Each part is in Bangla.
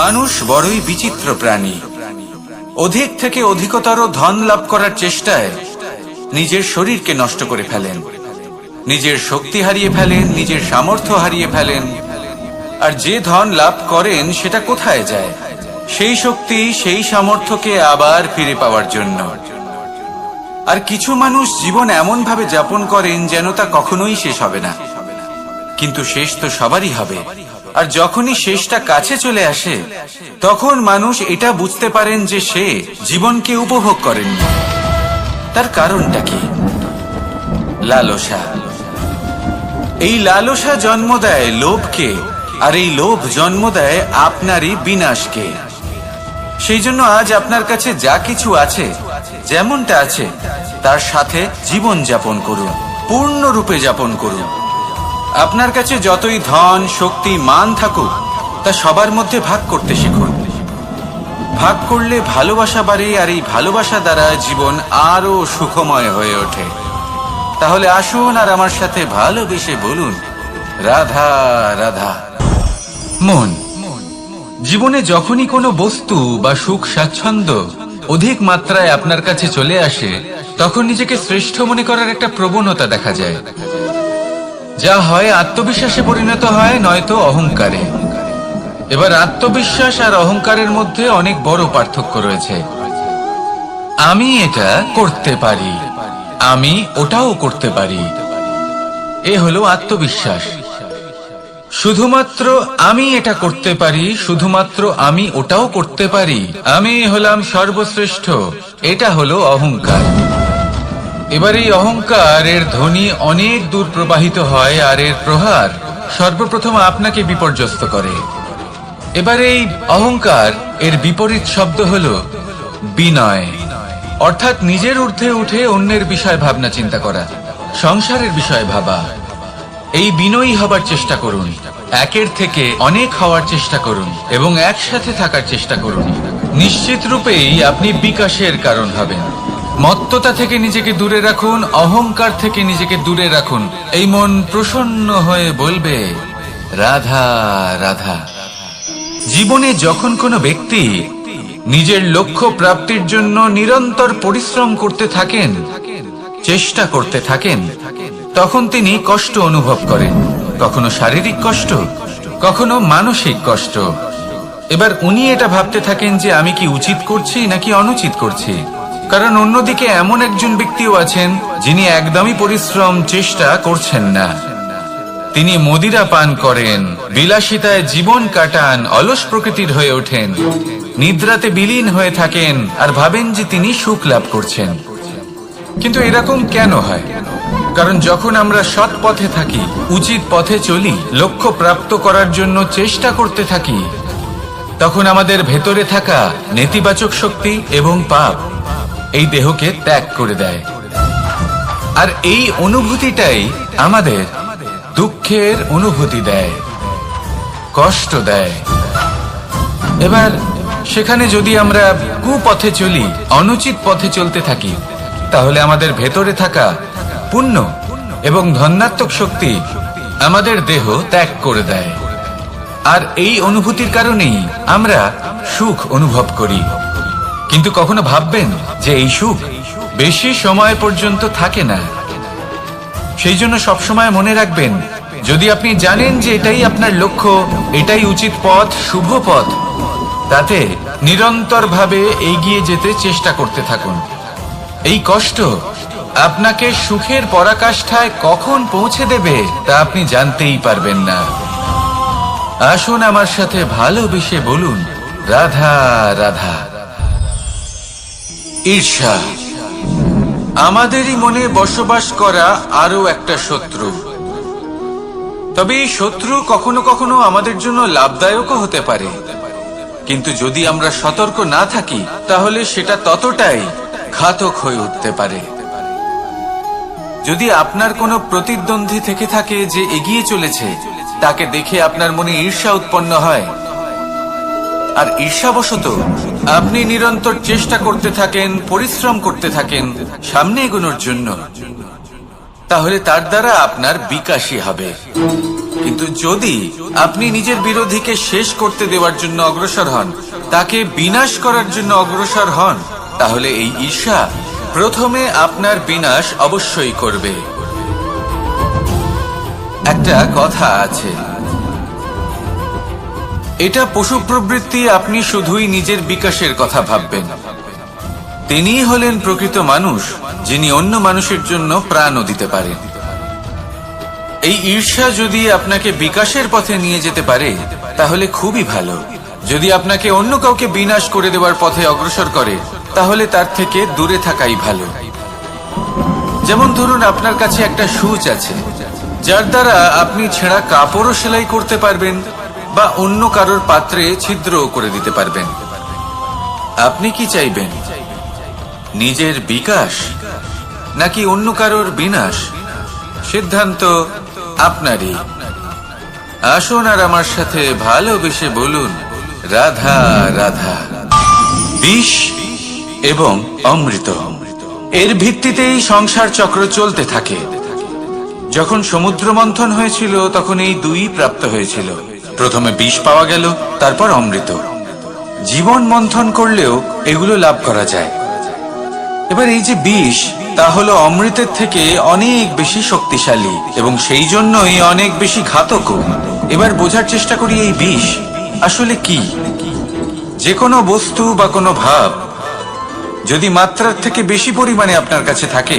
মানুষ বড়ই বিচিত্র প্রাণী। অধিক থেকে অধিকতর ধন লাভ করার চেষ্টায় নিজের শরীরকে নষ্ট করে ফেলেন, নিজের শক্তি হারিয়ে ফেলেন, নিজের সামর্থ্য হারিয়ে ফেলেন। আর যে ধন লাভ করেন সেটা কোথায় যায়? সেই শক্তি, সেই সামর্থ্যকে আবার ফিরে পাওয়ার জন্য। আর কিছু মানুষ জীবন এমন ভাবে যাপন করেন যেন তা কখনোই শেষ হবে না, কিন্তু শেষ তো সবারই হবে। আর যখনই শেষটা কাছে চলে আসে, তখন মানুষ এটা বুঝতে পারেন যে সে জীবনকে উপভোগ করেননি। তার কারণটা কি? লালসা। এই লালসা জন্ম দেয় লোভকে, আর এই লোভ জন্ম দেয় আপনারই বিনাশকে। সেই জন্য আজ আপনার কাছে যা কিছু আছে, যেমনটা আছে, তার সাথে জীবন যাপন করুন, পূর্ণরূপে যাপন করুন। আপনার কাছে যতই ধন, শক্তি, মান থাকুক, তা সবার মধ্যে ভাগ করতে শিখুন। ভাগ করলে ভালোবাসা বাড়ে, আর এই ভালোবাসা দ্বারা জীবন আরো সুখময় হয়ে ওঠে। তাহলে আসুন আর আমার সাথে ভালোবেসে বলুন, রাধা রাধা। মন। জীবনে যখনই কোনো বস্তু বা সুখ স্বাচ্ছন্দ্য অধিক মাত্রায় আপনার কাছে চলে আসে, তখন নিজেকে শ্রেষ্ঠ মনে করার একটা প্রবণতা দেখা যায়, যা হয় আত্মবিশ্বাসে পরিণত হয়, নয়তো অহংকারে। এবার আত্মবিশ্বাস আর অহংকারের মধ্যে অনেক বড় পার্থক্য রয়েছে। আমি এটা করতে পারি, আমি ওটাও করতে পারি, এ হলো আত্মবিশ্বাস। শুধুমাত্র আমি এটা করতে পারি, শুধুমাত্র আমি ওটাও করতে পারি, আমি হলাম সর্বশ্রেষ্ঠ, এটা হলো অহংকার। এবার এই অহংকার এর ধ্বনি অনেক দূর প্রবাহিত হয়, আর এর প্রহার সর্বপ্রথম আপনাকে বিপর্যস্ত করে। এবার এই অহংকার এর বিপরীত শব্দ হলো বিনয়, অর্থাৎ নিজের ঊর্ধ্বে উঠে অন্যের বিষয় ভাবনা চিন্তা করা, সংসারের বিষয় ভাবা। এই বিনয়ী হবার চেষ্টা করুন, একের থেকে অনেক হওয়ার চেষ্টা করুন, এবং একসাথে থাকার চেষ্টা করুন। নিশ্চিত রূপেই আপনি বিকাশের কারণ হবেন। মত্ততা থেকে নিজেকে দূরে রাখুন, অহংকার থেকে নিজেকে দূরে রাখুন। এই মন প্রসন্ন হয়ে বলবে, রাধা রাধা। জীবনে যখন কোনো ব্যক্তি নিজের লক্ষ্য প্রাপ্তির জন্য নিরন্তর পরিশ্রম করতে থাকেন, চেষ্টা করতে থাকেন, তখন তিনি কষ্ট অনুভব করেন, কখনো শারীরিক কষ্ট, কখনো মানসিক কষ্ট। এবার উনি এটা ভাবতে থাকেন যে আমি কি উচিত করছি নাকি অনুচিত করছি। কারণ অন্যদিকে এমন একজন ব্যক্তিও আছেন যিনি একদমই পরিশ্রম, চেষ্টা করছেন না। তিনি মদিরা পান করেন, বিলাসিতায় জীবন কাটান, অলস প্রকৃতির হয়ে ওঠেন, নিদ্রাতে বিলীন হয়ে থাকেন, আর ভাবেন যে তিনি সুখ লাভ করছেন। কিন্তু এরকম কেন হয়? কারণ যখন আমরা সৎ পথে থাকি, উচিত পথে চলি, লক্ষ্য প্রাপ্ত করার জন্য চেষ্টা করতে থাকি, তখন আমাদের ভেতরে থাকা নেতিবাচক শক্তি এবং পাপ এই দেহকে ত্যাগ করে দেয়। আর এই অনুভূতিটাই আমাদের দুঃখের অনুভূতি দেয়, কষ্ট দেয়। এবার সেখানে যদি আমরা কুপথে চলি, অনুচিত পথে চলতে থাকি, তাহলে আমাদের ভেতরে থাকা পুণ্য এবং ধনাত্মক শক্তি আমাদের দেহ ত্যাগ করে দেয়। আর এই অনুভূতির কারণেই আমরা সুখ অনুভব করি। কিন্তু কখনো ভাববেন যে এই সুখ বেশি সময় পর্যন্ত থাকে না। সেই জন্য সবসময় মনে রাখবেন, যদি আপনি জানেন যে এটাই আপনার লক্ষ্য, এটাই উচিত পথ, শুভ পথ, তাতে নিরন্তরভাবে এগিয়ে যেতে চেষ্টা করতে থাকুন। এই কষ্ট আপনাকে সুখের পরাকাষ্ঠায় কখন পৌঁছে দেবে তা আপনি জানতেই পারবেন না। আসুন আমার সাথে ভালোবেসে বলুন, রাধা রাধা। ঈর্ষা আমাদেরই মনে বসবাস করা আরো একটা শত্রু। তবে এই শত্রু কখনো কখনো আমাদের জন্য লাভদায়কও হতে পারে, কিন্তু যদি আমরা সতর্ক না থাকি তাহলে সেটা ততটাই ঘাতক হয়ে উঠতে পারে। যদি আপনার কোনো প্রতিদ্বন্দ্বী থেকে থাকে যে এগিয়ে চলেছে, তাকে দেখে আপনার মনে ঈর্ষা উৎপন্ন হয়, আর ঈর্ষাবশত আপনি নিরন্তর চেষ্টা করতে থাকেন, পরিশ্রম করতে থাকেন সামনে এগোনোর জন্য, তাহলে তার দ্বারা আপনার বিকাশই হবে। কিন্তু যদি আপনি নিজের বিরোধীকে শেষ করতে দেওয়ার জন্য অগ্রসর হন, তাকে বিনাশ করার জন্য অগ্রসর হন, তাহলে এই ঈর্ষা প্রথমে আপনার বিনাশ অবশ্যই করবে। একটা কথা আছে, এটা পশু প্রবৃত্তি, আপনি শুধুই নিজের বিকাশের কথা ভাববেন। তিনিই হলেন প্রকৃত মানুষ, যিনি অন্য মানুষের জন্য প্রাণও দিতে পারেন। এই ঈর্ষা যদি আপনাকে বিকাশের পথে নিয়ে যেতে পারে তাহলে খুবই ভালো। যদি আপনাকে অন্য কাউকে বিনাশ করে দেওয়ার পথে অগ্রসর করে তাহলে তার থেকে দূরে থাকাই ভালো। যেমন ধরুন, আপনার কাছে একটা সূচ আছে যার দ্বারা আপনি ছেঁড়া কাপড়ও সেলাই করতে পারবেন বা অন্য কারোর পাত্রে ছিদ্রও করে দিতে পারবেন। আপনি কি চাইবেন, নিজের বিকাশ নাকি অন্য কারোর বিনাশ? সিদ্ধান্ত আপনারই। আসুন আর আমার সাথে ভালোবেসে বলুন, রাধা রাধা। বিষ এবং অমৃত, এর ভিত্তিতেই সংসার চক্র চলতে থাকে। যখন সমুদ্র মন্থন হয়েছিল তখন এই দুই প্রাপ্ত হয়েছিল। প্রথমে বিষ পাওয়া গেল, তারপর অমৃত। জীবন মন্থন করলেও এগুলো লাভ করা যায়। এবার এই যে বিষ, তা হলো অমৃতের থেকে অনেক বেশি শক্তিশালী এবং সেই জন্যই অনেক বেশি ঘাতকও। এবার বোঝার চেষ্টা করি এই বিষ আসলে কি। যে কোনো বস্তু বা কোনো ভাব যদি মাত্রার থেকে বেশি পরিমাণে আপনার কাছে থাকে,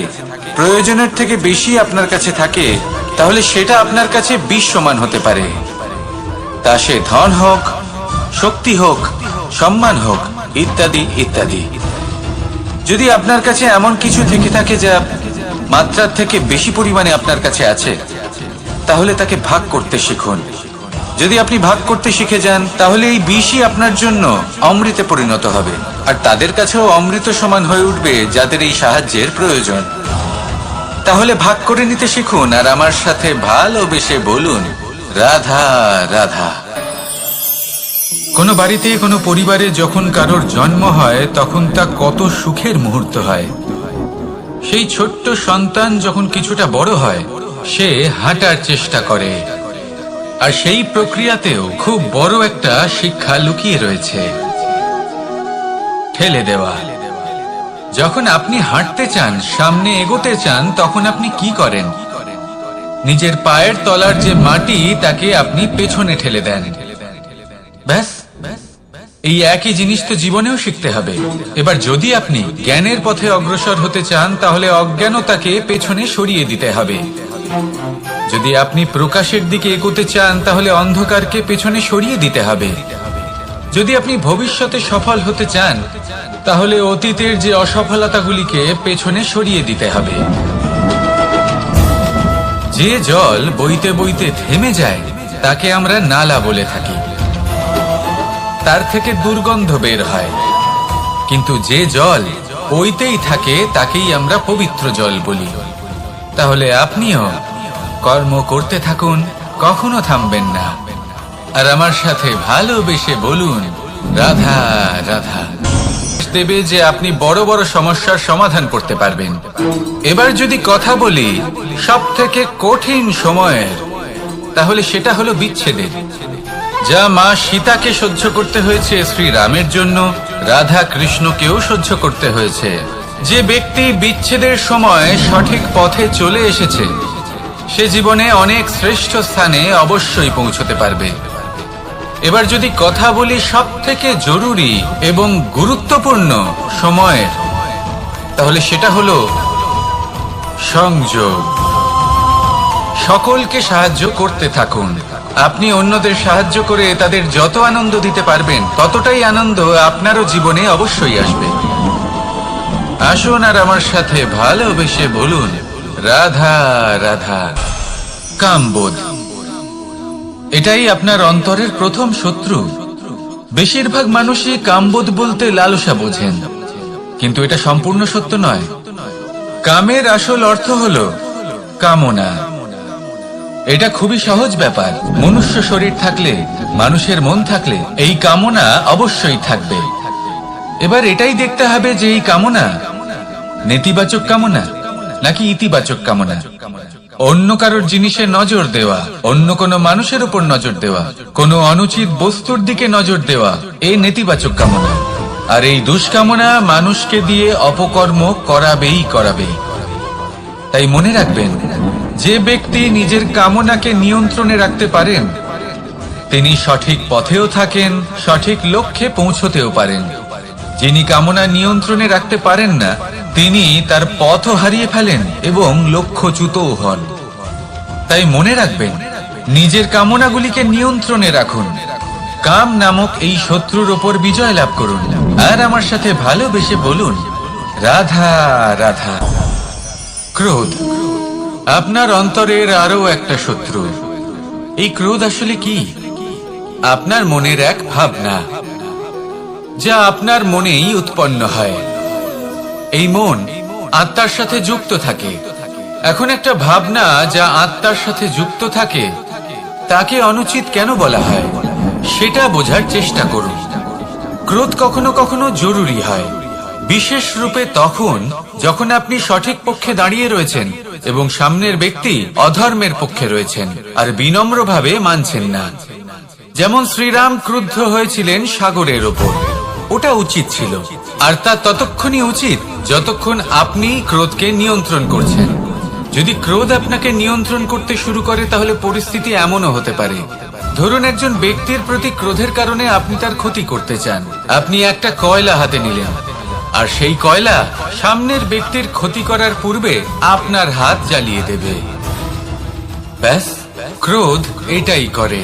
প্রয়োজনের থেকে বেশি আপনার কাছে থাকে, তাহলে সেটা আপনার কাছে বিষ সমান হতে পারে। তা সে ধন হোক, শক্তি হোক, সম্মান হোক, ইত্যাদি ইত্যাদি। যদি আপনার কাছে এমন কিছু থেকে থাকে যা মাত্রার থেকে বেশি পরিমাণে আপনার কাছে আছে, তাহলে তাকে ভাগ করতে শিখুন। যদি আপনি ভাগ করতে শিখে যান তাহলে এই বিষই আপনার জন্য অমৃতে পরিণত হবে, আর তাদের কাছেও অমৃত সমান হয়ে উঠবে যাদের এই সাহায্যের প্রয়োজন। তাহলে ভাগ করে নিতে শিখুন আর আমার সাথে ভালোবেসে বলুন, রাধা রাধা। কোনো বাড়িতে, কোনো পরিবারে যখন কারোর জন্ম হয় তখন তা কত সুখের মুহূর্ত হয়। সেই ছোট্ট সন্তান যখন কিছুটা বড় হয়, সে হাঁটার চেষ্টা করে, আর সেই প্রক্রিয়াতেও খুব বড় একটা শিক্ষা লুকিয়ে রয়েছে, ঠেলে দেওয়া। যখন আপনি হাঁটতে চান, সামনে এগোতে চান, তখন আপনি কি করেন? নিজের পায়ের তলার যে মাটি তাকে আপনি পেছনে ঠেলে দেন। ব্যাস, এই একই জিনিস তো জীবনেও শিখতে হবে। এবার যদি আপনি জ্ঞানের পথে অগ্রসর হতে চান তাহলে অজ্ঞানতাকে পেছনে সরিয়ে দিতে হবে। যদি আপনি প্রকাশের দিকে এগোতে চান তাহলে অন্ধকারকে পেছনে সরিয়ে দিতে হবে। যদি আপনি ভবিষ্যতে সফল হতে চান তাহলে অতীতের যে অসফলতাগুলিকে পেছনে সরিয়ে দিতে হবে। যে জল বইতে বইতে থেমে যায় তাকে আমরা নালা বলে থাকি, তার থেকে দুর্গন্ধ বের হয়। কিন্তু যে জল বইতেই থাকে তাকেই আমরা পবিত্র জল বলি। তাহলে আপনিও কর্ম করতে থাকুন, কখনো থামবেন না, আর আমার সাথে ভালোবেসে বলুন, রাধা রাধা। দেবে যে আপনি বড় বড় সমস্যার সমাধান করতে পারবেন। এবার যদি কথা বলি সব থেকে কঠিন সময়ের, তাহলে সেটা হলো বিচ্ছেদের। যা মা সীতাকে সহ্য করতে হয়েছে শ্রীরামের জন্য, রাধা কৃষ্ণকেও সহ্য করতে হয়েছে। যে ব্যক্তি বিচ্ছেদের সময় সঠিক পথে চলে এসেছে সে জীবনে অনেক শ্রেষ্ঠ স্থানে অবশ্যই পৌঁছতে পারবে। এবার যদি কথা বলি সব থেকে জরুরি এবং গুরুত্বপূর্ণ সময়ের, তাহলে সেটা হলো সংযোগ। সকলকে সাহায্য করতে থাকুন। আপনি অন্যদের সাহায্য করে তাদের যত আনন্দ দিতে পারবেন ততটাই আনন্দ আপনারও জীবনে অবশ্যই আসবে। আসুন আর আমার সাথে ভালোবেসে বলুন, রাধা রাধা। কামবোধ, এটাই আপনার অন্তরের প্রথম শত্রু। বেশিরভাগ মানুষই কামবোধ বলতে লালসা বোঝেন, কিন্তু এটা সম্পূর্ণ সত্য নয়। কামের আসল অর্থ হলো কামনা। এটা খুবই সহজ ব্যাপার। মনুষ্য শরীর থাকলে, মানুষের মন থাকলে এই কামনা অবশ্যই থাকবে। এবার এটাই দেখতে হবে যে এই কামনা নেতিবাচক কামনা নাকি ইতিবাচক কামনা। অন্য কারোর জিনিসে নজর দেওয়া, অন্য কোনো মানুষের উপর নজর দেওয়া, কোনো অনুচিত বস্তুর দিকে নজর দেওয়া, এই নেতিবাচক কামনা। আর এই দুষ্কামনা মানুষকে দিয়ে অপকর্ম করাবেই করাবে। তাই মনে রাখবেন, যে ব্যক্তি নিজের কামনাকে নিয়ন্ত্রণে রাখতে পারেন তিনি সঠিক পথেও থাকেন, সঠিক লক্ষ্যে পৌঁছতেও পারেন। যিনি কামনা নিয়ন্ত্রণে রাখতে পারেন না তিনি তার পথও হারিয়ে ফেলেন এবং লক্ষ্যচ্যুতও হন। তাই মনে রাখবেন, নিজের কামনাগুলিকে নিয়ন্ত্রণে রাখুন। কাম নামক এই শত্রুর ওপর বিজয় লাভ করুন। আর আমার সাথে ভালোবেসে বলুন, রাধা রাধা। ক্রোধ আপনার অন্তরের আরো একটা শত্রু। এই ক্রোধ আসলে কি? আপনার মনের এক ভাবনা, যা আপনার মনেই উৎপন্ন হয়। এই মন আত্মার সাথে যুক্ত থাকে। এখন একটা ভাবনা যা আত্মার সাথে যুক্ত থাকে তাকে অনুচিত কেন বলা হয় সেটা বোঝার চেষ্টা করুন। ক্রোধ কখনো কখনো জরুরি হয়, বিশেষ রূপে তখন যখন আপনি সঠিক পক্ষে দাঁড়িয়ে রয়েছেন এবং সামনের ব্যক্তি অধর্মের পক্ষে রয়েছেন আর বিনম্রভাবে মানছেন না। যেমন শ্রীরাম ক্রুদ্ধ হয়েছিলেন সাগরের ওপর, ওটা উচিত ছিল। আর তা ততক্ষণই উচিত যতক্ষণ আপনি ক্রোধকে নিয়ন্ত্রণ করছেন। যদি ক্রোধ আপনাকে নিয়ন্ত্রণ করতে শুরু করে তাহলে পরিস্থিতি এমনও হতে পারে, ধরুন একজন ব্যক্তির প্রতি ক্রোধের কারণে আপনি তার ক্ষতি করতে চান। আপনি একটা কয়লা হাতে নিলেন আর সেই কয়লা সামনের ব্যক্তির ক্ষতি করার পূর্বে আপনার হাত জ্বালিয়ে দেবে। ব্যাস, ক্রোধ এটাই করে।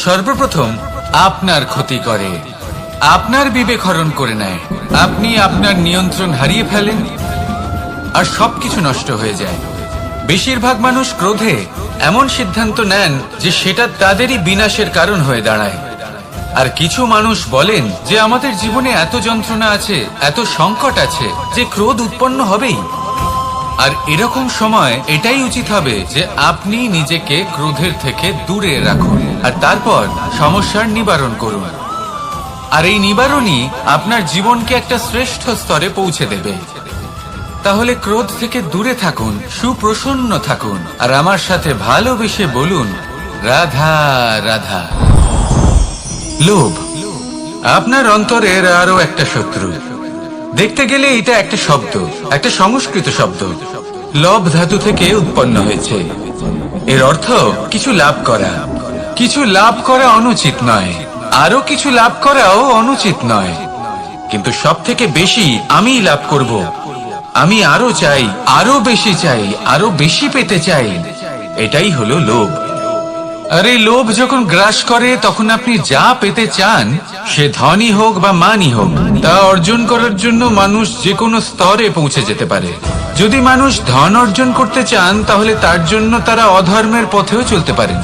সর্বপ্রথম আপনার ক্ষতি করে, আপনার বিবেক হরণ করে নেয়। আপনি আপনার নিয়ন্ত্রণ হারিয়ে ফেলেন আর সবকিছু নষ্ট হয়ে যায়। বেশিরভাগ মানুষ ক্রোধে এমন সিদ্ধান্ত নেন যে সেটা তাদেরই বিনাশের কারণ হয়ে দাঁড়ায়। আর কিছু মানুষ বলেন যে আমাদের জীবনে এত যন্ত্রণা আছে, এত সংকট আছে যে ক্রোধ উৎপন্ন হবেই। আর এরকম সময় এটাই উচিত হবে যে আপনি নিজেকে ক্রোধের থেকে দূরে রাখুন আর তারপর সমস্যার নিবারণ করুন। আর এই নিবারণই আপনার জীবনকে একটা শ্রেষ্ঠ স্তরে পৌঁছে দেবে। তাহলে ক্রোধ থেকে দূরে থাকুন, সুপ্রসন্ন থাকুন আর আমার সাথে ভালোবেসে বলুন, রাধা রাধা। লোভ আপনার অন্তরের আরো একটা শত্রু। দেখতে গেলে এটা একটা শব্দ, একটা সংস্কৃত শব্দ। লব ধাতু থেকে উৎপন্ন হয়েছে। এর অর্থ কিছু লাভ করা। কিছু লাভ করা অনুচিত নয়, আরো কিছু লাভ করাও অনুচিত নয়, কিন্তু সব থেকে বেশি আমি লাভ করব, আমি আরো চাই, আরো বেশি চাই, আরো বেশি পেতে চাই, এটাই হলো লোভ। আর এই লোভ যখন গ্রাস করে তখন আপনি যা পেতে চান, সে ধনই হোক বা মানই হোক, তা অর্জন করার জন্য মানুষ যে কোনো স্তরে পৌঁছে যেতে পারে। যদি মানুষ ধন অর্জন করতে চান তাহলে তার জন্য তারা অধর্মের পথেও চলতে পারেন।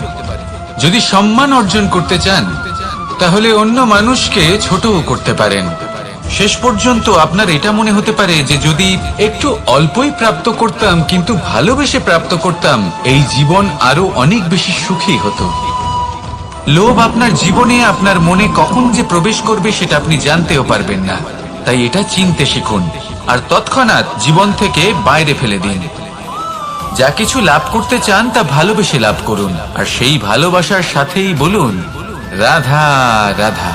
যদি সম্মান অর্জন করতে চান তাহলে অন্য মানুষকে ছোটও করতে পারেন। শেষ পর্যন্ত আপনার এটা মনে হতে পারে যে যদি একটু অল্পই প্রাপ্ত করতাম কিন্তু ভালোবেসে প্রাপ্ত করতাম, এই জীবন আরো অনেক বেশি সুখী হতো। লোভ আপনার জীবনে, আপনার মনে কখন যে প্রবেশ করবে সেটা আপনি জানতেও পারবেন না। তাই এটা চিনতে শিখুন আর তৎক্ষণাৎ জীবন থেকে বাইরে ফেলে দিন। যা কিছু লাভ করতে চান তা ভালোবেসে লাভ করুন আর সেই ভালোবাসার সাথেই বলুন, রাধা রাধা।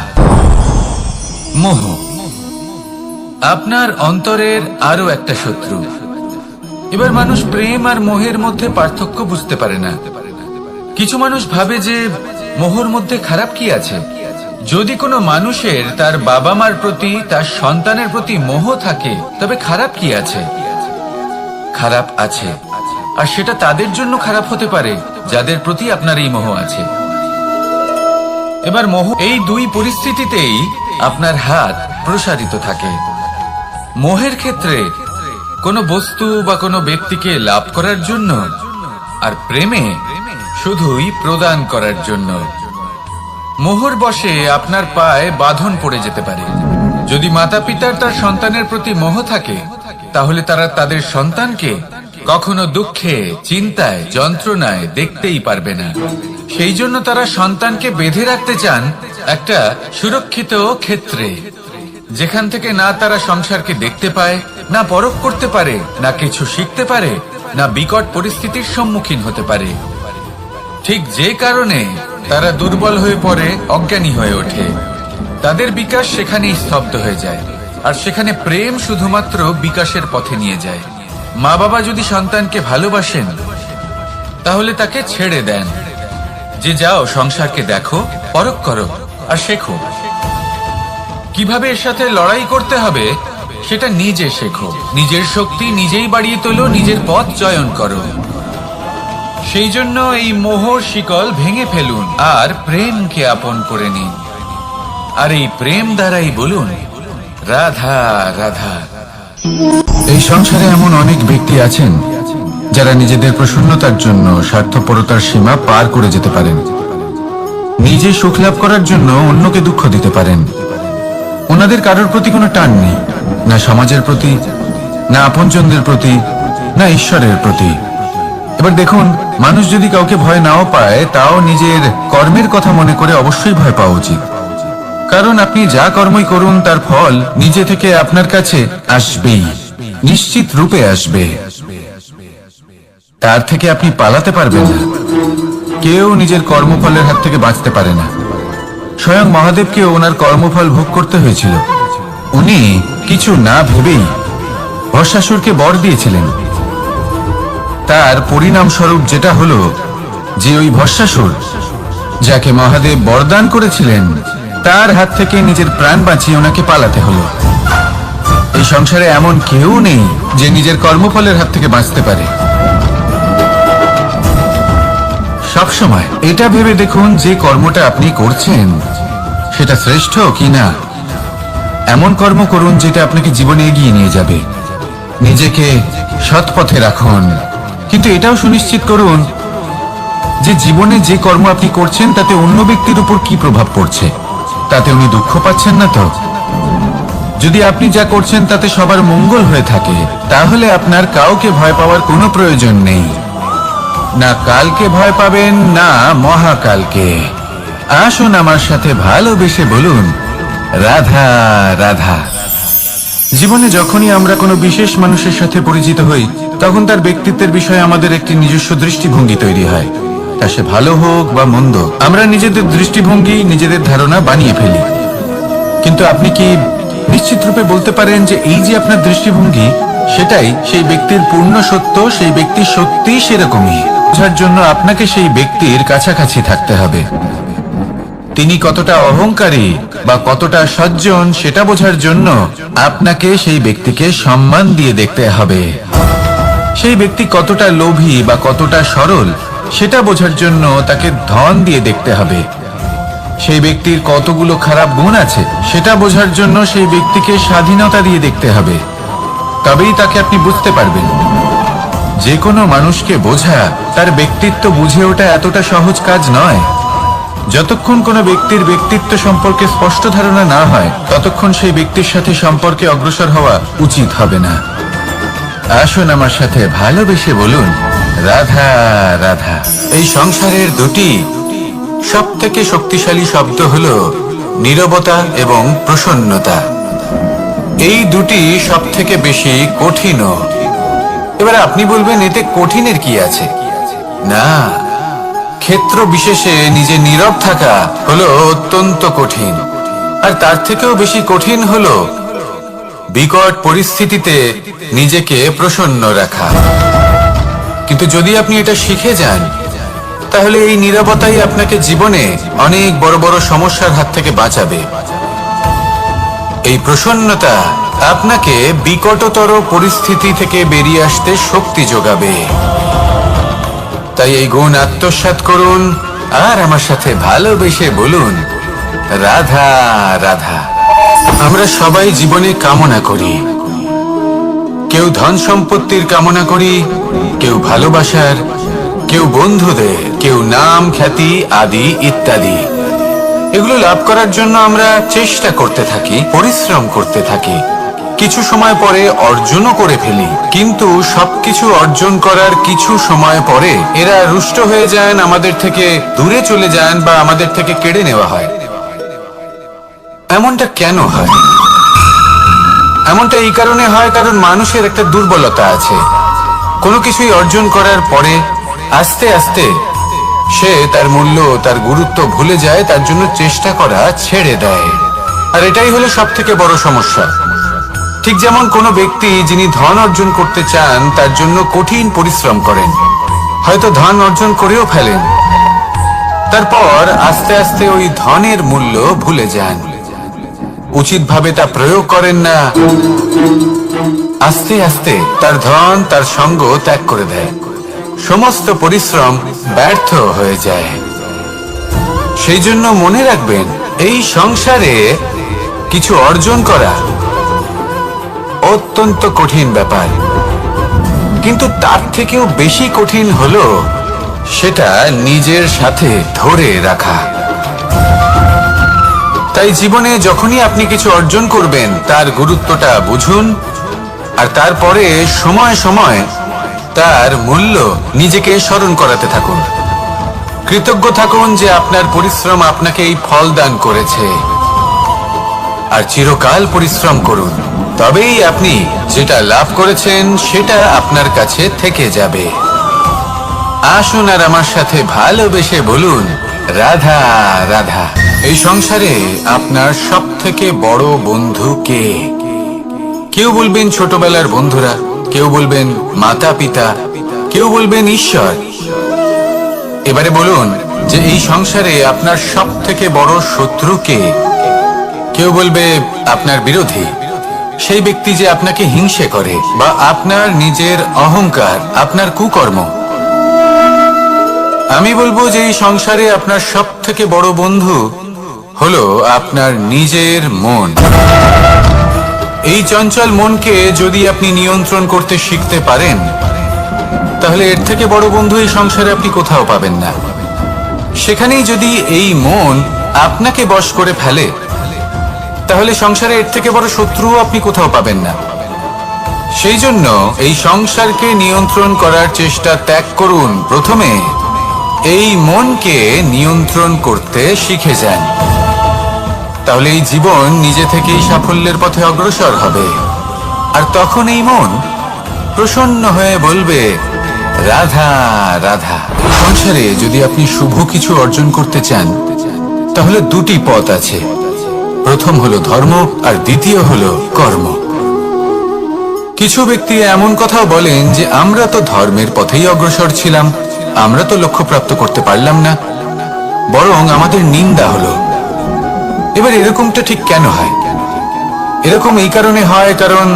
মোহ আপনার অন্তরের আরো একটা শত্রু। এবার মানুষ প্রেম আর মোহের মধ্যে পার্থক্য বুঝতে পারে না। কিছু মানুষ ভাবে যে মোহর মধ্যে খারাপ কি আছে। যদি কোনো মানুষের তার বাবা মার প্রতি, তার সন্তানের প্রতি মোহ থাকে তবে খারাপ কি আছে? খারাপ আছে, আর সেটা তাদের জন্য খারাপ হতে পারে যাদের প্রতি আপনার এই মোহ আছে। এবার মোহ, এই দুই পরিস্থিতিতেই আপনার হাত প্রসারিত থাকে। মোহের ক্ষেত্রে কোনো বস্তু বা কোনো ব্যক্তিকে লাভ করার জন্য, আর প্রেমে শুধুই প্রদান করার জন্য। মোহর বশে আপনার পায়ে বাঁধন পড়ে যেতে পারে। যদি মাতা পিতার তার সন্তানের প্রতি মোহ থাকে তাহলে তারা তাদের সন্তানকে কখনো দুঃখে, চিন্তায়, যন্ত্রণায় দেখতেই পারবে না। সেই জন্য তারা সন্তানকে বেঁধে রাখতে চান একটা সুরক্ষিত ক্ষেত্রে, যেখান থেকে না তারা সংসারকে দেখতে পায়, না পরখ করতে পারে, না কিছু শিখতে পারে, না বিকট পরিস্থিতির সম্মুখীন হতে পারে। ঠিক যে কারণে তারা দুর্বল হয়ে পড়ে, অজ্ঞানী হয়ে ওঠে। তাদের বিকাশ সেখানেই স্তব্ধ হয়ে যায়, আর সেখানে প্রেম শুধুমাত্র বিকাশের পথে নিয়ে যায়। মা বাবা যদি সন্তানকে ভালোবাসেন তাহলে তাকে ছেড়ে দেন যে যাও সংসারকে দেখো, পরখ করো আর শেখো। কিভাবে এর সাথে লড়াই করতে হবে সেটা নিজে শেখো। নিজের শক্তি নিজেই বাড়িয়ে তোলো, নিজের পথ চয়ন করো। সেই জন্য এই মোহর শিকল ভেঙে ফেলুন আর প্রেমকে আপন করে নিন। আর এই প্রেম দ্বারাই বলুন রাধা রাধা। এই সংসারে এমন অনেক ব্যক্তি আছেন যারা নিজেদের প্রসন্নতার জন্য স্বার্থপরতার সীমা পার করে যেতে পারেন। নিজে সুখ লাভ করার জন্য অন্যকে দুঃখ দিতে পারেন। ওনাদের কারোর প্রতি কোনো টান নেই, না সমাজের প্রতি, না আপনজনদের প্রতি, না ঈশ্বরের প্রতি। এবার দেখুন, মানুষ যদি কাউকে ভয় নাও পায়, তাও নিজের কর্মের কথা মনে করে অবশ্যই ভয় পাওয়া উচিত। কারণ আপনি যা কর্মই করুন তার ফল নিজে থেকে আপনার কাছে আসবেই, নিশ্চিত রূপে আসবে। তার থেকে আপনি পালাতে পারবেন না। কেউ নিজের কর্মফলের হাত থেকে বাঁচতে পারে না। স্বয়ং মহাদেবকে ওনার কর্মফল ভোগ করতে হয়েছিল। উনি কিছু না ভেবেই ভস্মাসুরকে বর দিয়েছিলেন। তার পরিণাম স্বরূপ যেটা হলো যে ওই ভস্মাসুর, যাকে মহাদেব বরদান করেছিলেন, তার হাত থেকে নিজের প্রাণ বাঁচিয়ে ওনাকে পালাতে হলো। এই সংসারে এমন কেউ নেই যে নিজের কর্মফলের হাত থেকে বাঁচতে পারে। সবসময় এটা ভেবে দেখুন যে কর্মটা আপনি করছেন সেটা শ্রেষ্ঠ কি না। এমন কর্ম করুন যেটা আপনাকে জীবনে এগিয়ে নিয়ে যাবে। নিজেকে সৎ পথে রাখুন, কিন্তু এটাও সুনিশ্চিত করুন যে জীবনে যে কর্ম আপনি করছেন তাতে অন্য ব্যক্তির উপর কি প্রভাব পড়ছে, তাতে উনি দুঃখ পাচ্ছেন না তো। যদি আপনি যা করছেন তাতে সবার মঙ্গল হয়ে থাকে, তাহলে আপনার কাউকে ভয় পাওয়ার কোনো প্রয়োজন নেই। না কালকে ভয় পাবেন, না মহাকালকে। আসুন আমার সাথে ভালোবেসে বলুন রাধা রাধা। জীবনে যখনই আমরা কোনো বিশেষ মানুষের সাথে পরিচিত হই, তখন তার ব্যক্তিত্বের বিষয়ে আমাদের একটি নিজস্ব দৃষ্টিভঙ্গি তৈরি হয়। তা সে ভালো হোক বা মন্দ, আমরা নিজেদের দৃষ্টিভঙ্গি, নিজেদের ধারণা বানিয়ে ফেলি। কিন্তু আপনি কি নিশ্চিত রূপে বলতে পারেন যে এই যে আপনার দৃষ্টিভঙ্গি, সেটাই সেই ব্যক্তির পূর্ণ সত্য? সেই ব্যক্তি সত্যি সেরকমই। বোঝার জন্য আপনাকে সেই ব্যক্তির কাছাকাছি থাকতে হবে। তিনি কতটা অহংকারী বা কতটা সজ্জন সেটা বোঝার জন্য আপনাকে সেই ব্যক্তিকে সম্মান দিয়ে দেখতে হবে। সেই ব্যক্তি কতটা লোভী বা কতটা সরল সেটা বোঝার জন্য তাকে ধন দিয়ে দেখতে হবে। সেই ব্যক্তির কতগুলো খারাপ গুণ আছে সেটা বোঝার জন্য সেই ব্যক্তিকে স্বাধীনতা দিয়ে দেখতে হবে। তবেই তাকে আপনি বুঝতে পারবেন। যে কোনো মানুষকে বোঝা, তার ব্যক্তিত্ব বুঝে ওঠা এতটা সহজ কাজ নয়। যতক্ষণ কোনো ব্যক্তির ব্যক্তিত্ব সম্পর্কে স্পষ্ট ধারণা না হয়, ততক্ষণ সেই ব্যক্তির সাথে সম্পর্কে অগ্রসর হওয়া উচিত হবে না। আসুন আমার সাথে ভালোবেসে বলুন রাধা রাধা। এই সংসারের দুটি সব থেকে শক্তিশালী শব্দ হলো নীরবতা এবং প্রসন্নতা। এই দুটি সব থেকে বেশি কঠিনও। এবার আপনি বলবেন এতে কঠিনের কি আছে? না, ক্ষেত্র বিশেষে নিজে নীরব থাকা হলো অত্যন্ত কঠিন। আর তার থেকেও বেশি কঠিন হলো বিকট পরিস্থিতিতে নিজেকে প্রসন্ন রাখা। কিন্তু যদি আপনি এটা শিখে যান, তাহলে এই নীরবতাই আপনাকে জীবনে অনেক বড় বড় সমস্যার হাত থেকে বাঁচাবে। এই প্রসন্নতা আপনাকে বিকটতর পরিস্থিতি থেকে বেরিয়ে আসতে শক্তি যোগাবে। তাই এই গুণ আত্মসাৎ করুন আর আমার সাথে ভালোবেসে বলুন রাধা রাধা। আমরা সবাই জীবনে কামনা করি। কেউ ধন সম্পত্তির কামনা করি, কেউ ভালোবাসার, কেউ বন্ধুদের, কেউ নাম খ্যাতি আদি ইত্যাদি। এগুলো লাভ করার জন্য আমরা চেষ্টা করতে থাকি, পরিশ্রম করতে থাকি। কিছু সময় পরে অর্জনও করে ফেলি, কিন্তু সবকিছু অর্জন করার কিছু সময় পরে এরা রুষ্ট হয়ে যান, আমাদের থেকে দূরে চলে যান বা আমাদের থেকে কেড়ে নেওয়া হয়। এমনটা কেন হয়? এমনটা এই কারণে হয় কারণ মানুষের একটা দুর্বলতা আছে। কোনো কিছুই অর্জন করার পরে আস্তে আস্তে সে তার মূল্য, তার গুরুত্ব ভুলে যায়, তার জন্য চেষ্টা করা ছেড়ে দেয়। আর এটাই হলো সব থেকে বড় সমস্যা। ঠিক যেমন কোনো ব্যক্তি যিনি ধন অর্জন করতে চান তার জন্য কঠিন পরিশ্রম করেন, হয়তো ধন অর্জন করেও ফেলেন, তারপর আস্তে আস্তে ওই ধনের মূল্য ভুলে যান, উচিতভাবে তা প্রয়োগ করেন না, আস্তে আস্তে তার ধন, তার সঙ্গ ত্যাগ করে দেয়, সমস্ত পরিশ্রম ব্যর্থ হয়ে যায়। সেই জন্য মনে রাখবেন, এই সংসারে কিছু অর্জন করা অত্যন্ত কঠিন ব্যাপার, কিন্তু তার থেকেও বেশি কঠিন হলো সেটা নিজের সাথে ধরে রাখা। তাই জীবনে যখনই আপনি কিছু অর্জন করবেন তার গুরুত্বটা বুঝুন, আর তারপরে সময় সময় তার মূল্য নিজেকে স্মরণ করাতে থাকুন। কৃতজ্ঞ থাকুন যে আপনার পরিশ্রম আপনাকে এই ফল দান করেছে, আর চিরকাল পরিশ্রম করুন, তবেই আপনি যেটা লাভ করেছেন সেটা আপনার কাছে থেকে যাবে। আসুন আর আমার সাথে ভালোবেসে বলুন, রাধা রাধা। এই সংসারে আপনার সব থেকে বড় বন্ধু কে? কেউ বলবেন ছোটবেলার বন্ধুরা, কেউ বলবেন মাতা পিতা, কেউ বলবেন ঈশ্বর। এবারে বলুন যে এই সংসারে আপনার সব থেকে বড় শত্রু কে? কেউ বলবে আপনার বিরোধী, সেই ব্যক্তি যে আপনাকে হিংসে করে, বা আপনার নিজের অহংকার, আপনার কুকর্ম। আমি বলবো যে এই সংসারে আপনার সব থেকে বড় বন্ধু হলো আপনার নিজের মন। এই চঞ্চল মনকে যদি আপনি নিয়ন্ত্রণ করতে শিখতে পারেন, তাহলে এর থেকে বড় বন্ধু এই সংসারে আপনি কোথাও পাবেন না। সেখানেই যদি এই মন আপনাকে বশ করে ফেলে, তাহলে সংসারে এর থেকে বড় শত্রুও আপনি কোথাও পাবেন না। সেই জন্য এই সংসারকে নিয়ন্ত্রণ করার চেষ্টা ত্যাগ করুন। প্রথমে এই মনকে নিয়ন্ত্রণ করতে শিখে যান, তাহলে এই জীবন নিজে থেকেই সাফল্যের পথে অগ্রসর হবে। আর তখন এই মন প্রসন্ন হয়ে বলবে, রাধা রাধা। সংসারে যদি আপনি শুভ কিছু অর্জন করতে চান, তাহলে দুটি পথ আছে। প্রথম হলো ধর্ম, আর দ্বিতীয় হলো কর্ম। কিছু ব্যক্তি এমন কথাও বলেন যে আমরা তো ধর্মের পথেই অগ্রসর ছিলাম, আমরা তো লক্ষ্য প্রাপ্ত করতে পারলাম না, বরং আমাদের নিন্দা হলো। এবার এরকমটা ঠিক কেন হয়? এরকম এই কারণে হয়, কারণ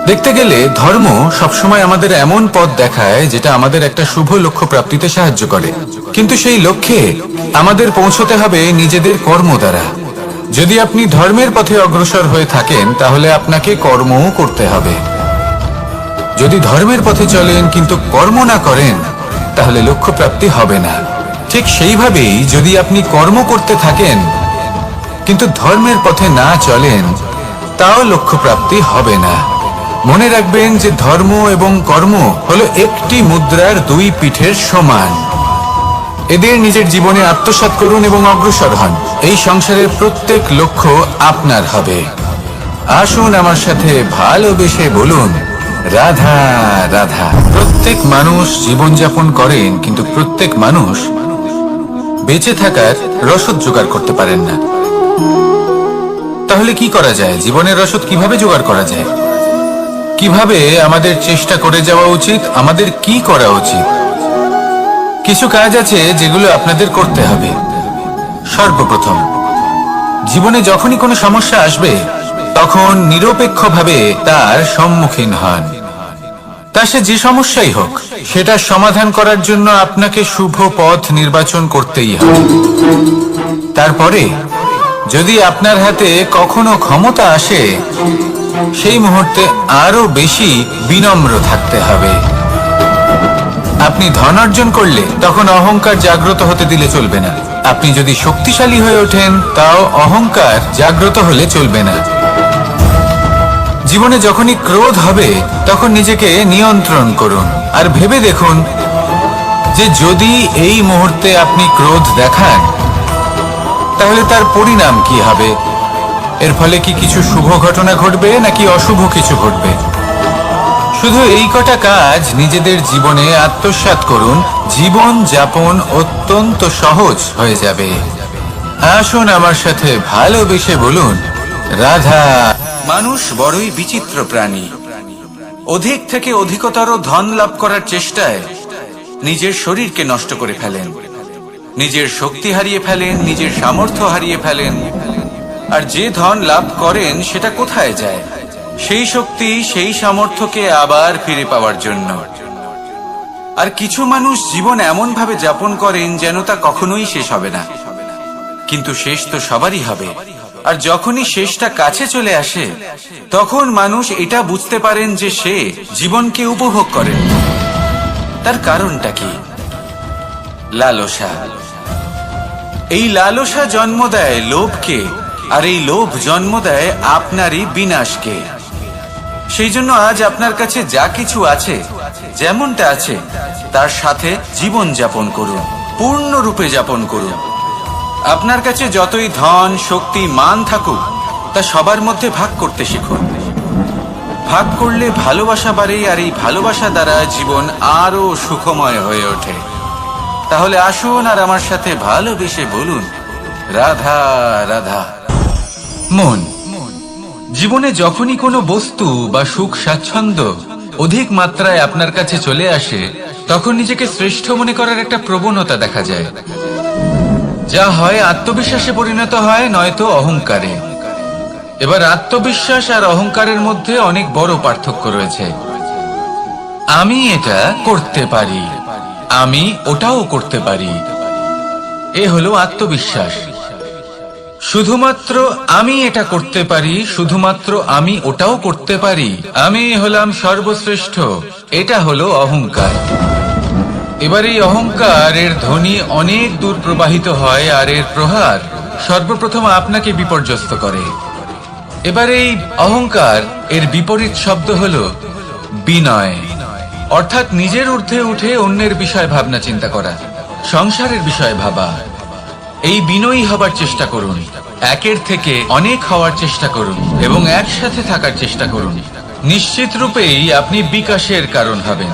দেখতে গেলে ধর্ম সবসময় আমাদের এমন পথ দেখায় যেটা আমাদের একটা শুভ লক্ষ্য প্রাপ্তিতে সাহায্য করে, কিন্তু সেই লক্ষ্যে আমাদের পৌঁছতে হবে নিজেদের কর্ম দ্বারা। যদি আপনি ধর্মের পথে অগ্রসর হয়ে থাকেন, তাহলে আপনাকে কর্মও করতে হবে। যদি ধর্মের পথে চলেন কিন্তু কর্ম না করেন, তাহলে লক্ষ্য প্রাপ্তি হবে না। ঠিক সেইভাবেই যদি আপনি কর্ম করতে থাকেন কিন্তু ধর্মের পথে না চলেন, তাও লক্ষ্য প্রাপ্তি হবে না। মনে রাখবেন যে ধর্ম এবং কর্ম হলো একটি মুদ্রার দুই পিঠের সমান। এদের নিজের জীবনে আত্মসাৎ করুন এবং অগ্রসর হন। এই সংসারের প্রত্যেক লক্ষ্য আপনার হবে। আসুন আমার সাথে ভালোবেসে বলুন, রাধা রাধা। প্রত্যেক মানুষ জীবনযাপন করেন, কিন্তু প্রত্যেক মানুষ বেঁচে থাকার রসদ জোগাড় করতে পারেন না। তাহলে কি করা যায়? জীবনের রসদ কিভাবে জোগাড় করা যায়? কিভাবে আমাদের চেষ্টা করে যাওয়া উচিত? আমাদের কি করা উচিত? কিছু কাজ আছে যেগুলো আপনাদের করতে হবে। সর্বপ্রথম, জীবনে যখনই কোনো সমস্যা আসবে, তখন নিরপেক্ষভাবে তার সম্মুখীন হন। তা সে যে সমস্যাই হোক, সেটা সমাধান করার জন্য আপনাকে শুভ পথ নির্বাচন করতেই হবে। তারপরে যদি আপনার হাতে কখনো ক্ষমতা আসে, সেই মুহূর্তে আরো বেশি বিনম্র থাকতে হবে। আপনি ধন অর্জন করলে তখন অহংকার জাগ্রত হতে দিলে চলবে না। আপনি যদি শক্তিশালী হয়ে ওঠেন, তাও অহংকার জাগ্রত হলে চলবে না। জীবনে যখনই ক্রোধ হবে, তখন নিজেকে নিয়ন্ত্রণ করুন, আর ভেবে দেখুন যে যদি এই মুহূর্তে আপনি ক্রোধ দেখান, তাহলে তার পরিণাম কি হবে। এর ফলে কি কিছু শুভ ঘটনা ঘটবে নাকি অশুভ কিছু ঘটবে? শুধু এই কটা কাজ নিজেদের জীবনে আত্মসাৎ করুন, জীবন যাপন অত্যন্ত সহজ হয়ে যাবে। আসুন আমার সাথে ভালোবেসে বলুন, রাধা। মানুষ বড়ই বিচিত্র প্রাণী। অধিক থেকে অধিকতর ধন লাভ করার চেষ্টায় নিজের শরীরকে নষ্ট করে ফেলেন, নিজের শক্তি হারিয়ে ফেলেন, নিজের সামর্থ্য হারিয়ে ফেলেন। আর যে ধন লাভ করেন সেটা কোথায় যায়? সেই শক্তি, সেই সামর্থ্যকে আবার ফিরে পাওয়ার জন্য। আর কিছু মানুষ জীবন এমন ভাবে যাপন করেন যেন তা কখনোই শেষ হবে না, কিন্তু শেষ তো সবারই হবে। আর যখনই শেষটা কাছে চলে আসে, তখন মানুষ এটা বুঝতে পারেন যে সে জীবনকে উপভোগ করেন। তার কারণটা কি? লালসা। এই লালসা জন্ম দেয় লোভকে, আর এই লোভ জন্ম দেয় আপনারই বিনাশকে। সেই জন্য আজ আপনার কাছে যা কিছু আছে, যেমনটা আছে, তার সাথে জীবন যাপন করুন, পূর্ণরূপে যাপন করুন। আপনার কাছে যতই ধন, শক্তি, মান থাকুক, তা সবার মধ্যে ভাগ করতে শিখুন। ভাগ করলে ভালোবাসা বাড়ে, আর এই ভালোবাসা দ্বারা জীবন আরো সুখময় হয়ে ওঠে। তাহলে আসুন আর আমার সাথে ভালোবেসে বলুন, রাধা রাধা। মন। জীবনে যখনই কোনো বস্তু বা সুখ স্বাচ্ছন্দ্য অধিক মাত্রায় আপনার কাছে চলে আসে, তখন নিজেকে শ্রেষ্ঠ মনে করার একটা প্রবণতা দেখা যায়। যা হয় আত্মবিশ্বাসে পরিণত হয়, নয়তো অহংকারে। এবার আত্মবিশ্বাস আর অহংকারের মধ্যে অনেক বড় পার্থক্য রয়েছে। আমি এটা করতে পারি, আমি ওটাও করতে পারি, এ হলো আত্মবিশ্বাস। শুধুমাত্র আমি এটা করতে পারি, শুধুমাত্র আমি ওটাও করতে পারি, আমি হলাম সর্বশ্রেষ্ঠ, এটা হলো অহংকার। এবার এই অহংকার এর ধ্বনি অনেক দূর প্রবাহিত হয়, আর এর প্রহার সর্বপ্রথম আপনাকে বিপর্যস্ত করে। এবার এই অহংকার এর বিপরীত শব্দ হলো বিনয়, অর্থাৎ নিজের ঊর্ধ্বে উঠে অন্যের বিষয় ভাবনা চিন্তা করা, সংসারের বিষয়ে ভাবা। এই বিনয়ী হবার চেষ্টা করুন, একের থেকে অনেক হওয়ার চেষ্টা করুন এবং একসাথে থাকার চেষ্টা করুন। নিশ্চিত রূপেই আপনি বিকাশের কারণ হবেন।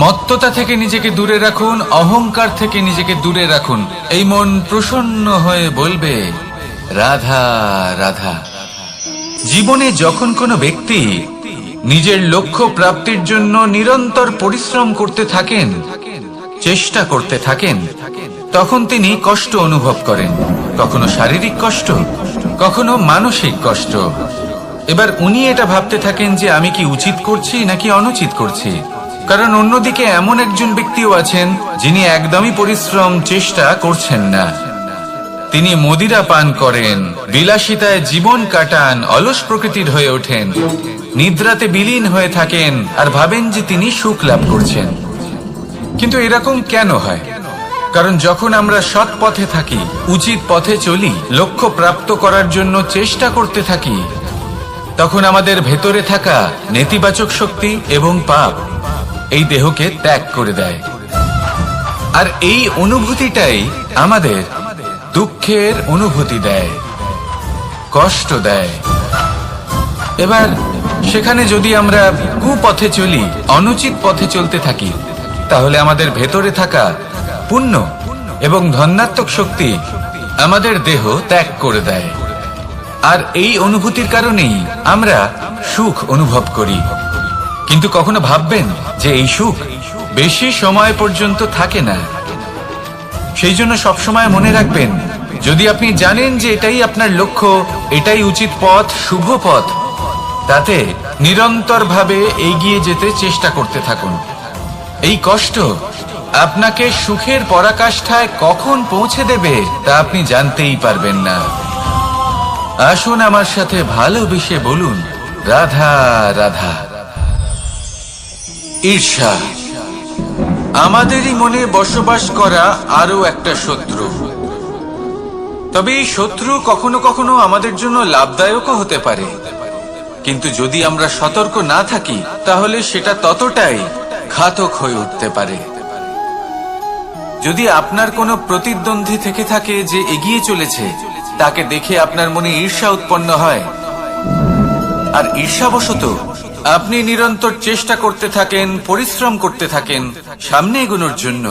মত্ততা থেকে নিজেকে দূরে রাখুন, অহংকার থেকে নিজেকে দূরে রাখুন। এই মন প্রসন্ন হয়ে বলবে, রাধা রাধা। জীবনে যখন কোনো ব্যক্তি নিজের লক্ষ্য প্রাপ্তির জন্য নিরন্তর পরিশ্রম করতে থাকেন, চেষ্টা করতে থাকেন, তখন তিনি কষ্ট অনুভব করেন, কখনো শারীরিক কষ্ট, কখনো মানসিক কষ্ট। এবার উনি এটা ভাবতে থাকেন যে আমি কি উচিত করছি নাকি অনুচিত করছি। কারণ অন্যদিকে এমন একজন ব্যক্তিও আছেন যিনি একদমই পরিশ্রম, চেষ্টা করছেন না। তিনি মদিরা পান করেন, বিলাসিতায় জীবন কাটান, অলস প্রকৃতির হয়ে ওঠেন, নিদ্রাতে বিলীন হয়ে থাকেন আর ভাবেন যে তিনি সুখ লাভ করছেন। কিন্তু এরকম কেন হয়? কারণ যখন আমরা সৎ পথে থাকি, উচিত পথে চলি, লক্ষ্য প্রাপ্ত করার জন্য চেষ্টা করতে থাকি, তখন আমাদের ভেতরে থাকা নেতিবাচক শক্তি এবং পাপ এই দেহকে ত্যাগ করে দেয়। আর এই অনুভূতিটাই আমাদের দুঃখের অনুভূতি দেয়, কষ্ট দেয়। এবার সেখানে যদি আমরা কুপথে চলি, অনুচিত পথে চলতে থাকি, তাহলে আমাদের ভেতরে থাকা পুণ্য এবং ধনাত্মক শক্তি আমাদের দেহ ত্যাগ করে দেয়। আর এই অনুভূতির কারণেই আমরা সুখ অনুভব করি। কিন্তু কখনো ভাববেন যে এই সুখ বেশি সময় পর্যন্ত থাকে না। সেই জন্য সবসময় মনে রাখবেন, যদি আপনি জানেন যে এটাই আপনার লক্ষ্য, এটাই উচিত পথ, শুভ পথ, তাতে নিরন্তরভাবে এগিয়ে যেতে চেষ্টা করতে থাকুন। এই কষ্ট আপনাকে সুখের পরাকাষ্ঠায় কখন পৌঁছে দেবে তা আপনি জানতেই পারবেন না। আসুন আমার সাথে ভালোবেসে বলুন, রাধা রাধা। ঈর্ষা আমাদেরই মনে বসবাস করা আরো একটা শত্রু। তবে এই শত্রু কখনো কখনো আমাদের জন্য লাভদায়কও হতে পারে, কিন্তু যদি আমরা সতর্ক না থাকি তাহলে সেটা ততটাই ঘাতক হয়ে উঠতে পারে। যদি আপনার কোনো প্রতিদ্বন্দ্বী থেকে থাকে যে এগিয়ে চলেছে, তাকে দেখে আপনার মনে ঈর্ষা উৎপন্ন হয়, আর ঈর্ষাবশত আপনি নিরন্তর চেষ্টা করতে থাকেন, পরিশ্রম করতে থাকেন সামনে এগোনোর জন্য,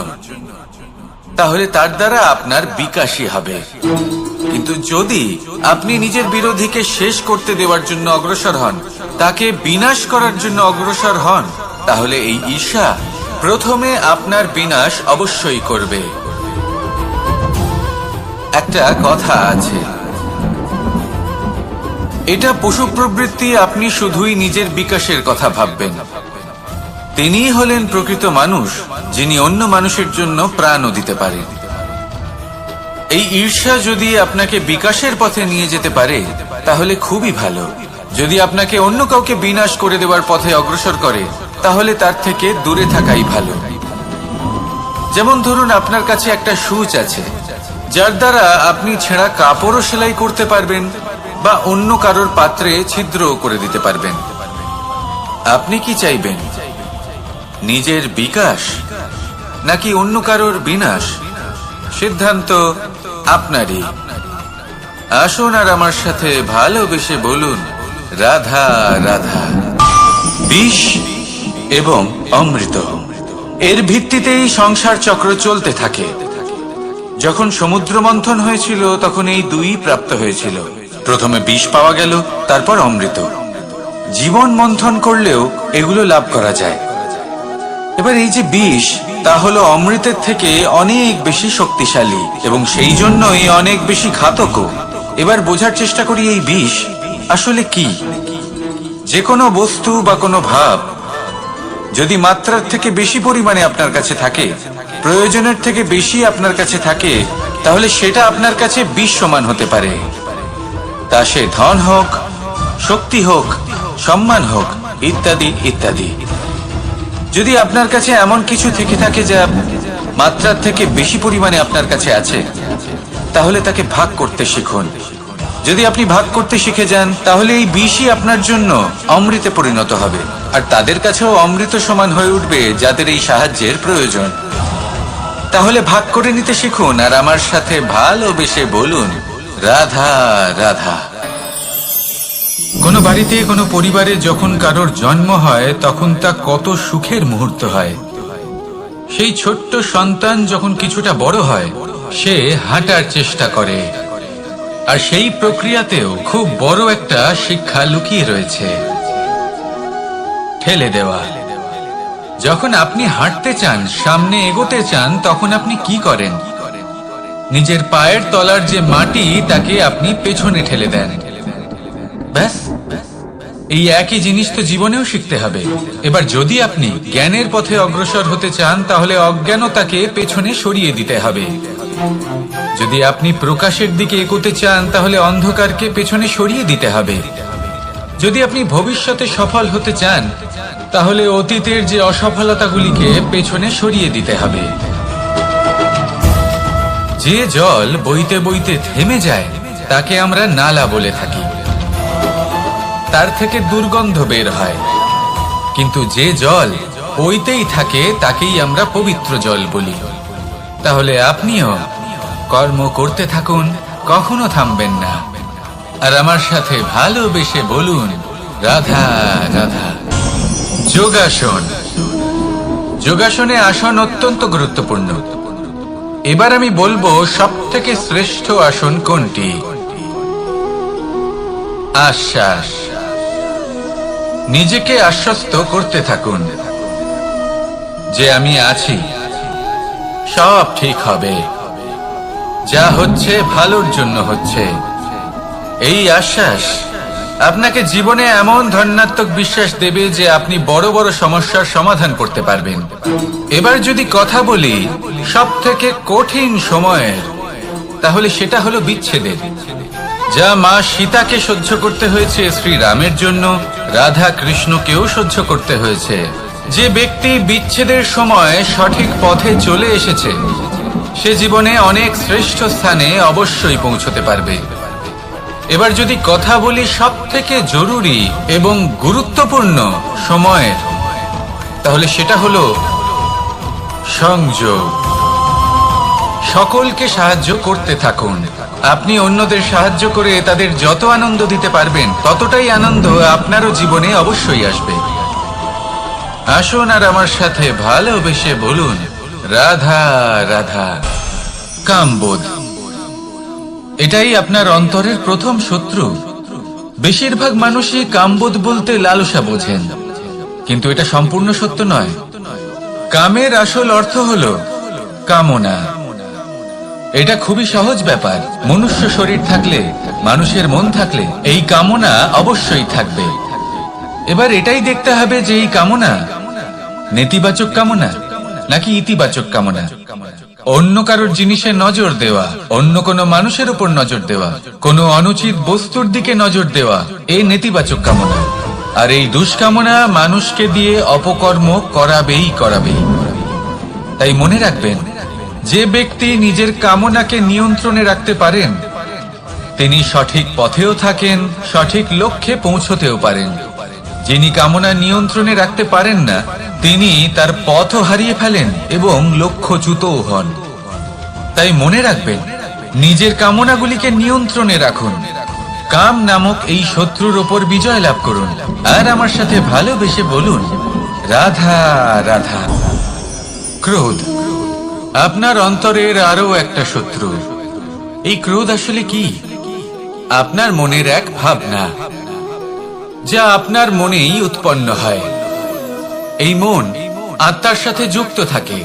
তাহলে তার দ্বারা আপনার বিকাশই হবে। কিন্তু যদি আপনি নিজের বিরোধীকে শেষ করতে দেওয়ার জন্য অগ্রসর হন, তাকে বিনাশ করার জন্য অগ্রসর হন, তাহলে এই ঈর্ষা প্রথমে আপনার বিনাশ অবশ্যই করবে। একটা কথা আছে, এটা পশু প্রবৃত্তি, আপনি শুধুই নিজের বিকাশের কথা ভাববেন। তিনিই হলেন প্রকৃত মানুষ, যিনি অন্য মানুষের জন্য প্রাণও দিতে পারেন। এই ঈর্ষা যদি আপনাকে বিকাশের পথে নিয়ে যেতে পারে তাহলে খুবই ভালো। যদি আপনাকে অন্য কাউকে বিনাশ করে দেওয়ার পথে অগ্রসর করে তাহলে তার থেকে দূরে থাকাই ভালো। যেমন ধরুন, আপনার কাছে একটা সূচ আছে যার দ্বারা আপনি ছেঁড়া কাপড়ও সেলাই করতে পারবেন বা অন্য কারোর পাত্রে ছিদ্রও করে দিতে পারবেন। আপনি কি চাইবেন, নিজের বিকাশ নাকি অন্য কারোর বিনাশ? সিদ্ধান্ত আপনারই। আসুন আর আমার সাথে ভালোবেসে বলুন, রাধা রাধা। বিষ এবং অমৃত, এর ভিত্তিতেই সংসার চক্র চলতে থাকে। যখন সমুদ্র মন্থন হয়েছিল তখন এই দুই প্রাপ্ত হয়েছিল। প্রথমে বিষ পাওয়া গেল, তারপর অমৃত। জীবন মন্থন করলেও এগুলো লাভ করা যায়। এবার এই যে বিষ, তা হলো অমৃতের থেকে অনেক বেশি শক্তিশালী এবং সেই জন্যই অনেক বেশি ঘাতকও। এবার বোঝার চেষ্টা করি এই বিষ আসলে কি। যে কোনো বস্তু বা কোনো ভাব যদি মাত্রার থেকে বেশি পরিমাণে আপনার কাছে থাকে, প্রয়োজনের থেকে বেশি আপনার কাছে থাকে, তাহলে সেটা আপনার কাছে বিষ সমান হতে পারে। তা সে ধন হোক, শক্তি হোক, সম্মান হোক, ইত্যাদি ইত্যাদি। যদি আপনার কাছে এমন কিছু থেকে থাকে যা মাত্রার থেকে বেশি পরিমাণে আপনার কাছে আছে, তাহলে তাকে ভাগ করতে শিখুন। যদি আপনি ভাগ করতে শিখে যান তাহলে এই বিষই আপনার জন্য অমৃতে পরিণত হবে, আর তাদের কাছেও অমৃত সমান হয়ে উঠবে যাদের এই সাহায্যের প্রয়োজন। তাহলে ভাগ করে নিতে শিখুন আর আমার সাথে ভালোবেসে বলুন, রাধা রাধা। কোনো বাড়িতে, কোনো পরিবারে যখন কারোর জন্ম হয় তখন তা কত সুখের মুহূর্ত হয়। সেই ছোট্ট সন্তান যখন কিছুটা বড় হয়, সে হাঁটার চেষ্টা করে, আর সেই প্রক্রিয়াতেও খুব বড় একটা শিক্ষা লুকিয়ে রয়েছে, ঠেলে দেওয়া। যখন আপনি হাঁটতে চান, সামনে এগোতে চান, তখন আপনি কি করেন? নিজের পায়ের তলার যে মাটি তাকে আপনি পেছনে ঠেলে দেন। ব্যাস, এই একই জিনিস তো জীবনেও শিখতে হবে। এবার যদি আপনি জ্ঞানের পথে অগ্রসর হতে চান তাহলে অজ্ঞানতাকে পেছনে সরিয়ে দিতে হবে। যদি আপনি প্রকাশের দিকে এগোতে চান তাহলে অন্ধকারকে পেছনে সরিয়ে দিতে হবে। যদি আপনি ভবিষ্যতে সফল হতে চান তাহলে অতীতের যে অসফলতাগুলিকে পেছনে সরিয়ে দিতে হবে। যে জল বইতে বইতে থেমে যায় তাকে আমরা নালা বলে থাকি, তার থেকে দুর্গন্ধ বের হয়। কিন্তু যে জল বইতেই থাকে তাকেই আমরা পবিত্র জল বলি। তাহলে আপনিও কর্ম করতে থাকুন, কখনো থামবেন না, আর আমার সাথে ভালোবেসে বলুন, রাধা রাধা। যোগাসন। যোগাসনে আসন অত্যন্ত গুরুত্বপূর্ণ। এবার আমি বলবো সবথেকে শ্রেষ্ঠ আসন কোনটি। আশ্বাস। নিজেকে আশ্বস্ত করতে থাকুন যে আমি আছি, সব ঠিক হবে, যা হচ্ছে ভালোর জন্য হচ্ছে। এই আশ্বাস আপনাকে জীবনে এমন ধনাত্মক বিশ্বাস দেবে যে আপনি বড় বড় সমস্যার সমাধান করতে পারবেন। এবার যদি কথা বলি সব থেকে কঠিন সময়ের, তাহলে সেটা হলো বিচ্ছেদের। যা মা সীতাকে সহ্য করতে হয়েছে শ্রীরামের জন্য, রাধা কৃষ্ণকেও সহ্য করতে হয়েছে। যে ব্যক্তি বিচ্ছেদের সময় সঠিক পথে চলে এসেছে সে জীবনে অনেক শ্রেষ্ঠ স্থানে অবশ্যই পৌঁছতে পারবে। এবার যদি কথা বলি সব থেকে জরুরি এবং গুরুত্বপূর্ণ সময়ের, তাহলে সেটা হলো সংযোগ। সকলকে সাহায্য করতে থাকুন। আপনি অন্যদের সাহায্য করে তাদের যত আনন্দ দিতে পারবেন ততটাই আনন্দ আপনারও জীবনে অবশ্যই আসবে। আসুন আর আমার সাথে ভালোবেসে বলুন, রাধা রাধা। কামবোধ, এটাই আপনার অন্তরের প্রথম শত্রু। বেশিরভাগ মানুষই কামবোধ বলতে লালসা বোঝেন, কিন্তু এটা সম্পূর্ণ সত্য নয়। কামের আসল অর্থ হলো কামনা। এটা খুবই সহজ ব্যাপার। মনুষ্য শরীর থাকলে, মানুষের মন থাকলে এই কামনা অবশ্যই থাকবে। এবার এটাই দেখতে হবে যে এই কামনা নেতিবাচক কামনা নাকি ইতিবাচক কামনা। অন্য কারোর জিনিসে নজর দেওয়া, অন্য কোনো মানুষের উপর নজর দেওয়া, কোনো অনুচিত বস্তুর দিকে নজর দেওয়া, এই নেতিবাচক কামনা। আর এই দুষ্কামনা মানুষকে দিয়ে অপকর্ম করাবেই। তাই মনে রাখবেন, যে ব্যক্তি নিজের কামনাকে নিয়ন্ত্রণে রাখতে পারেন তিনি সঠিক পথেও থাকেন, সঠিক লক্ষ্যে পৌঁছতেও পারেন। যিনি কামনা নিয়ন্ত্রণে রাখতে পারেন না তিনি তার পথও হারিয়ে ফেলেন এবং লক্ষ্যচ্যুতও হন। তাই মনে রাখবেন, নিজের কামনাগুলিকে নিয়ন্ত্রণে রাখুন। কাম নামক এই শত্রুর ওপর বিজয় লাভ করুন। আর আমার সাথে ভালোবেসে বলুন, রাধা রাধা। ক্রোধ, আপনার অন্তরের আরো একটা শত্রু। এই ক্রোধ আসলে কি? আপনার মনের এক ভাবনা, যা আপনার মনেই উৎপন্ন হয়। এই মন আত্মার সাথে যুক্ত থাকে।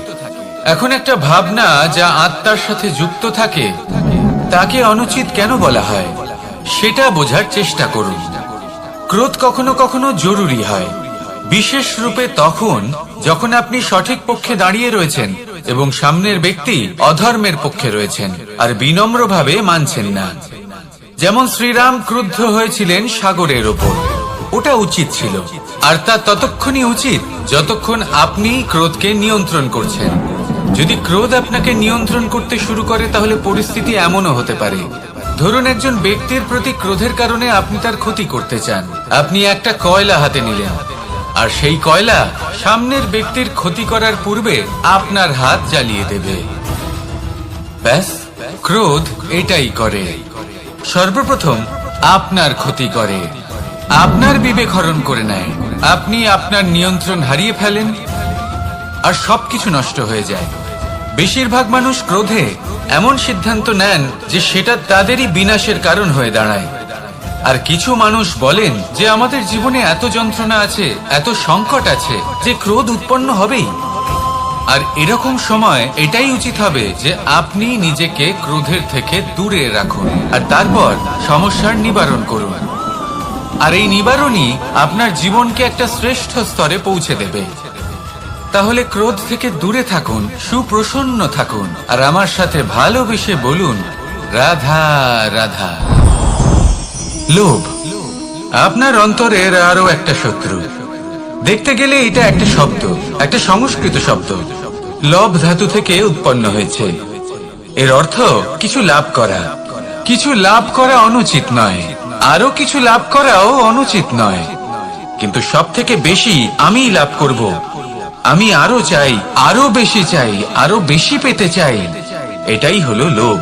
এখন একটা ভাবনা যা আত্মার সাথে যুক্ত থাকে তাকে অনুচিত কেন বলা হয় সেটা বোঝার চেষ্টা করুন। ক্রোধ কখনো কখনো জরুরি হয়, বিশেষ রূপে তখন যখন আপনি সঠিক পক্ষে দাঁড়িয়ে রয়েছেন এবং সামনের ব্যক্তি অধর্মের পক্ষে রয়েছেন আর বিনম্রভাবে মানছেন না। যেমন শ্রীরাম ক্রুদ্ধ হয়েছিলেন সাগরের ওপর। ওটা উচিত ছিল, আর তা ততক্ষণই উচিত যতক্ষণ আপনি ক্রোধকে নিয়ন্ত্রণ করছেন। যদি ক্রোধ আপনাকে নিয়ন্ত্রণ করতে শুরু করে তাহলে পরিস্থিতি এমনও হতে পারে, ধরুন একজন ব্যক্তির প্রতি ক্রোধের কারণে আপনি তার ক্ষতি করতে চান। আপনি একটা কয়লা হাতে নিলেন, আর সেই কয়লা সামনের ব্যক্তির ক্ষতি করার পূর্বে আপনার হাত জ্বালিয়ে দেবে। ব্যাস, ক্রোধ এটাই করে। সর্বপ্রথম আপনার ক্ষতি করে, আপনার বিবেক হরণ করে নেয়। আপনি আপনার নিয়ন্ত্রণ হারিয়ে ফেলেন আর সবকিছু নষ্ট হয়ে যায়। বেশিরভাগ মানুষ ক্রোধে এমন সিদ্ধান্ত নেন যে সেটা তাদেরই বিনাশের কারণ হয়ে দাঁড়ায়। আর কিছু মানুষ বলেন যে আমাদের জীবনে এত যন্ত্রণা আছে, এত সংকট আছে যে ক্রোধ উৎপন্ন হবেই। আর এরকম সময় এটাই উচিত হবে যে আপনি নিজেকে ক্রোধের থেকে দূরে রাখুন আর তারপর সমস্যার নিবারণ করুন। আর এই নিবারণই আপনার জীবনকে একটা শ্রেষ্ঠ স্তরে পৌঁছে দেবে। তাহলে ক্রোধ থেকে দূরে থাকুন, সুপ্রসন্ন থাকুন, আর আমার সাথে ভালোবেসে বলুন, রাধা রাধা। লোভ, আপনার অন্তরের আরো একটা শত্রু। দেখতে গেলে এটা একটা শব্দ, একটা সংস্কৃত শব্দ। লব ধাতু থেকে উৎপন্ন হয়েছে। এর অর্থ কিছু লাভ করা। কিছু লাভ করা অনুচিত নয়, আরো কিছু লাভ করাও অনুচিত নয়, কিন্তু সব থেকে বেশি আমিই লাভ করব, আমি আরো চাই, আরো বেশি চাই, আরো বেশি পেতে চাই। এটাই হলো লোভ।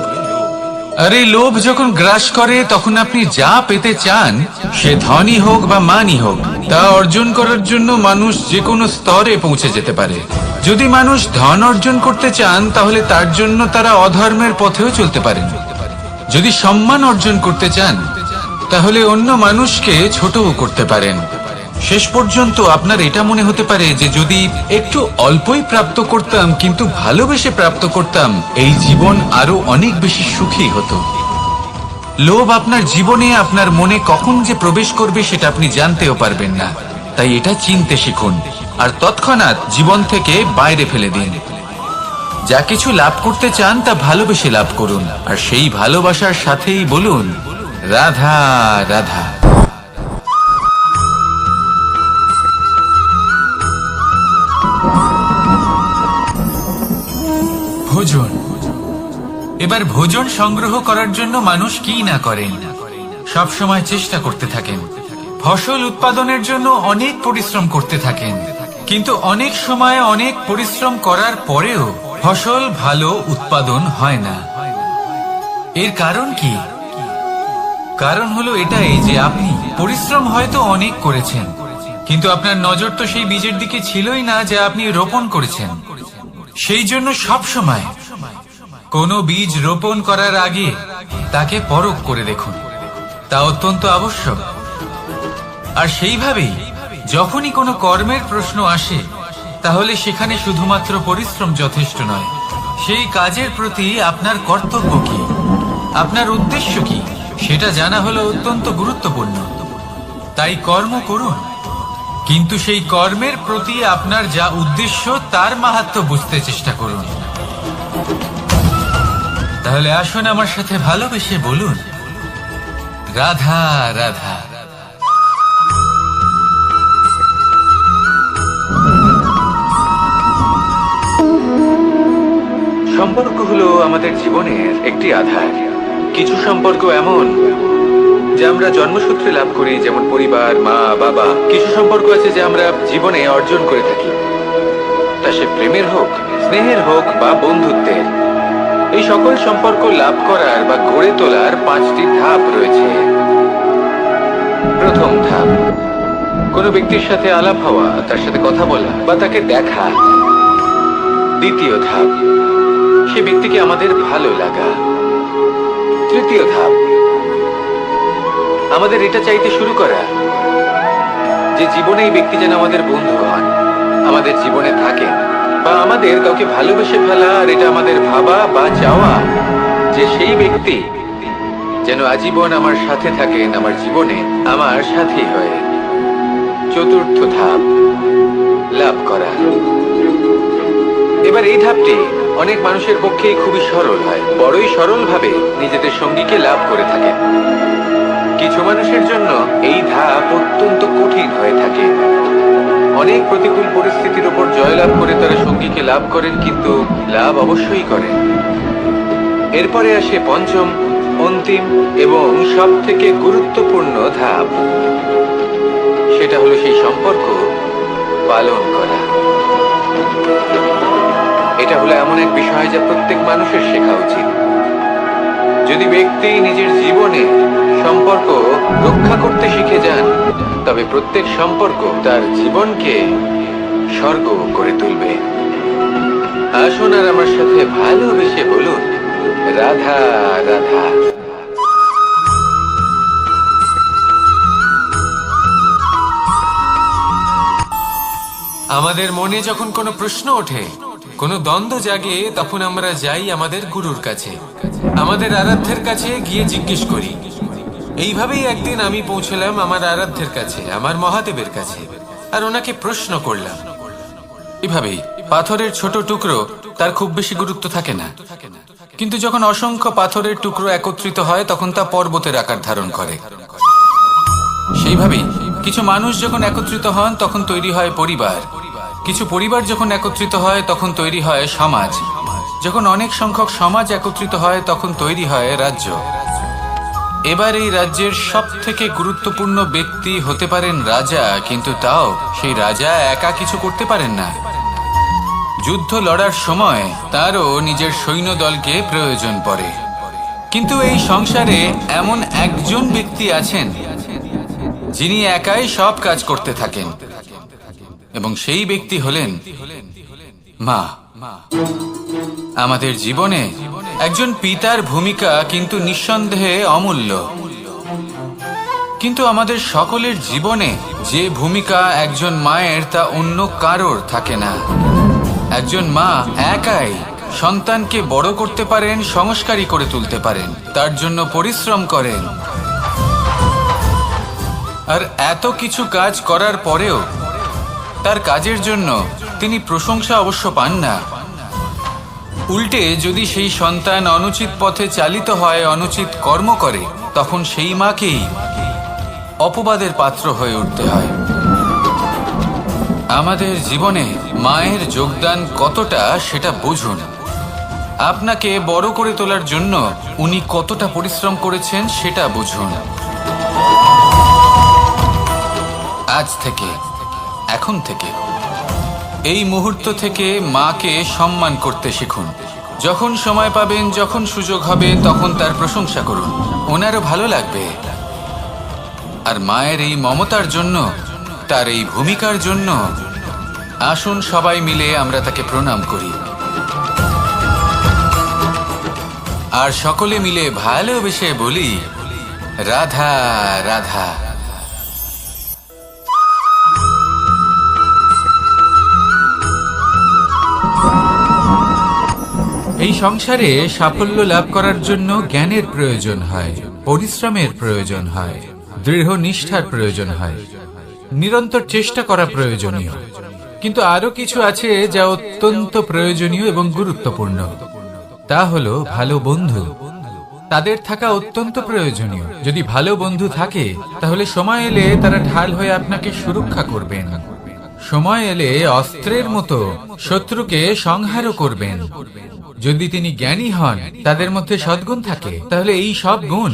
আর এই লোভ যখন গ্রাস করে তখন আপনি যা পেতে চান, সে ধনই হোক বা মানই হোক, তা অর্জন করার জন্য মানুষ যে কোনো স্তরে পৌঁছে যেতে পারে। যদি মানুষ ধন অর্জন করতে চান তাহলে তার জন্য তারা অধর্মের পথেও চলতে পারেন। যদি সম্মান অর্জন করতে চান তাহলে অন্য মানুষকে ছোটও করতে পারেন। শেষ পর্যন্ত আপনার এটা মনে হতে পারে যে যদি একটু অল্পই প্রাপ্ত করতাম, কিন্তু ভালোবেসে প্রাপ্ত করতাম, এই জীবন আরো অনেক বেশি সুখী হতো। লোভ আপনার জীবনে, আপনার মনে কখন যে প্রবেশ করবে সেটা আপনি জানতেও পারবেন না। তাই এটা চিনতে শিখুন আর তৎক্ষণাৎ জীবন থেকে বাইরে ফেলে দিন। যা কিছু লাভ করতে চান তা ভালোবেসে লাভ করুন, আর সেই ভালোবাসার সাথেই বলুন, রাধা রাধা। ভোজন, এবার ভোজন সংগ্রহ করার জন্য মানুষ কি না করেন, সব সময় চেষ্টা করতে থাকেন। ফসল উৎপাদনের জন্য অনেক পরিশ্রম করতে থাকেন, কিন্তু অনেক সময় অনেক পরিশ্রম করার পরেও ফসল ভালো উৎপাদন হয় না। এর কারণ কি? কারণ হলো এটাই যে আপনি পরিশ্রম হয়তো অনেক করেছেন, কিন্তু আপনার নজর তো সেই বীজের দিকে ছিলই না যা আপনি রোপণ করেছেন। সেই জন্য সব সময় কোনো বীজ রোপণ করার আগে তাকে পরখ করে দেখুন, তা অত্যন্ত আবশ্যক। আর সেইভাবেই যখনই কোনো কর্মের প্রশ্ন আসে, তাহলে সেখানে শুধুমাত্র পরিশ্রম যথেষ্ট নয়, সেই কাজের প্রতি আপনার কর্তব্য কি, আপনার উদ্দেশ্য কি, সেটা জানা হলো অত্যন্ত গুরুত্বপূর্ণ। তাই কর্ম করুন, কিন্তু সেই কর্মের প্রতি আপনার যা উদ্দেশ্য তার মাহাত্ম্য বুঝতে চেষ্টা করুন। তাহলে আসুন আমার সাথে ভালোবেসে বলুন, রাধা রাধা। সম্পর্ক হলো আমাদের জীবনের একটি আধার। কিছু সম্পর্ক এমন যা আমরা জন্মসূত্রে লাভ করি, যেমন পরিবার, মা, বাবা। কিছু সম্পর্ক আছে যা আমরা জীবনে অর্জন করে থাকি, তা সে প্রেমের হোক, স্নেহের হোক বা বন্ধুত্বের। এই সকল সম্পর্ক লাভ করার বা গড়ে তোলার 5টি ধাপ রয়েছে। প্রথম ধাপ, কোনো ব্যক্তির সাথে আলাপ হওয়া, তার সাথে কথা বলা বা তাকে দেখা। দ্বিতীয় ধাপ, সে ব্যক্তিকে আমাদের ভালো লাগা। তৃতীয় ধাপ, আমাদের এটা চাইতে শুরু করা যে জীবনে এই ব্যক্তি যেন আমাদের বন্ধু হন, আমাদের জীবনে থাকেন, বা আমাদের কাউকে ভালোবেসে ফেলা। আর এটা আমাদের ভাবা বা চাওয়া যে সেই ব্যক্তি যেন আজীবন আমার সাথে থাকেন, আমার জীবনে আমার সাথী হয়ে। চতুর্থ ধাপ, লাভ করা। এবার এই ধাপটি অনেক মানুষের পক্ষেই খুবই সরল হয়, বড়ই সরল ভাবে নিজেদের সঙ্গীকে লাভ করে থাকেন। কিছু মানুষের জন্য এই ধাপ অত্যন্ত কঠিন হয়ে থাকে। অনেক প্রতিকূল পরিস্থিতির উপর জয়লাভ করে তারা সঙ্গীকে লাভ করেন, কিন্তু লাভ অবশ্যই করেন। এরপরে আসে পঞ্চম, অন্তিম এবং সব থেকে গুরুত্বপূর্ণ ধাপ। সেটা হলো সেই সম্পর্ক পালন করা। এটা হলো এমন এক বিষয় যা প্রত্যেক মানুষের শেখা উচিত। যদি ব্যক্তি নিজের জীবনে সম্পর্ক রক্ষা করতে শিখে যান, তবে প্রত্যেক সম্পর্ক তার জীবনকে স্বর্গ করে তুলবে। আসুন আর আমার সাথে ভালোবেসে বলুন, রাধা রাধা। আমাদের মনে যখন কোনো প্রশ্ন ওঠে, কোনো দ্বন্দ্ব জাগে, তখন আমরা যাই আমাদের গুরুর কাছে, আমাদের আরাধ্যের কাছে গিয়ে জিজ্ঞেস করি। এইভাবেই একদিন আমি পৌঁছলাম আমার আরাধ্যের কাছে, আমার মহাদেবের কাছে, আর ওনাকে প্রশ্ন করলাম। এভাবেই পাথরের ছোট টুকরো, তার খুব বেশি গুরুত্ব থাকে না, কিন্তু যখন অসংখ্য পাথরের টুকরো একত্রিত হয় তখন তা পর্বতের আকার ধারণ করে। সেইভাবেই কিছু মানুষ যখন একত্রিত হন তখন তৈরি হয় পরিবার, কিছু পরিবার যখন একত্রিত হয় তখন তৈরি হয় সমাজ, যখন অনেক সংখ্যক সমাজ একত্রিত হয় তখন তৈরি হয় রাজ্য। এবার এই রাজ্যের সব থেকে গুরুত্বপূর্ণ ব্যক্তি হতে পারেন রাজা, কিন্তু তাও সেই রাজা একা কিছু করতে পারেন না। যুদ্ধ লড়ার সময় তারও নিজের সৈন্যদলকে প্রয়োজন পড়ে। কিন্তু এই সংসারে এমন একজন ব্যক্তি আছেন যিনি একাই সব কাজ করতে থাকেন, এবং সেই ব্যক্তি হলেন মা। আমাদের জীবনে একজন পিতার ভূমিকা কিন্তু নিঃসন্দেহে অমূল্য, কিন্তু আমাদের সকলের জীবনে যে ভূমিকা একজন মায়ের তা অন্য কারোর থাকে না। একজন মা একাই সন্তানকে বড় করতে পারেন, সংস্কারী করে তুলতে পারেন, তার জন্য পরিশ্রম করেন। আর এত কিছু কাজ করার পরেও তার কাজের জন্য তিনি প্রশংসা অবশ্য পান না। উল্টে যদি সেই সন্তান অনুচিত পথে চালিত হয়, অনুচিত কর্ম করে, তখন সেই মাকেই অপবাদের পাত্র হয়ে উঠতে হয়। আমাদের জীবনে মায়ের যোগদান কতটা সেটা বুঝুন। আপনাকে বড় করে তোলার জন্য উনি কতটা পরিশ্রম করেছেন সেটা বুঝুন। আজ থেকে, এখন থেকে, এই মুহূর্ত থেকে মাকে সম্মান করতে শিখুন। যখন সময় পাবেন, যখন সুযোগ হবে, তখন তার প্রশংসা করুন, ওনারও ভালো লাগবে। আর মায়ের এই মমতার জন্য তার এই ভূমিকার জন্য আসুন সবাই মিলে আমরা তাকে প্রণাম করি আর সকলে মিলে ভালোবেসে বলি, রাধা রাধা। এই সংসারে সাফল্য লাভ করার জন্য জ্ঞানের প্রয়োজন হয়, পরিশ্রমের প্রয়োজন হয়, দৃঢ় নিষ্ঠার প্রয়োজন হয়, নিরন্তর চেষ্টা করা প্রয়োজনীয়। কিন্তু আরো কিছু আছে যা অত্যন্ত প্রয়োজনীয় এবং গুরুত্বপূর্ণ। তা হলো ভালো বন্ধু। তাদের থাকা অত্যন্ত প্রয়োজনীয়। যদি ভালো বন্ধু থাকে তাহলে সময় এলে তারা ঢাল হয়ে আপনাকে সুরক্ষা করবেন। সময় এলে অস্ত্রের মতো শত্রুকে সংহারও করবেন। যদি তিনি জ্ঞানী হন, তাদের মধ্যে সদ্গুণ থাকে, তাহলে এই সব গুণ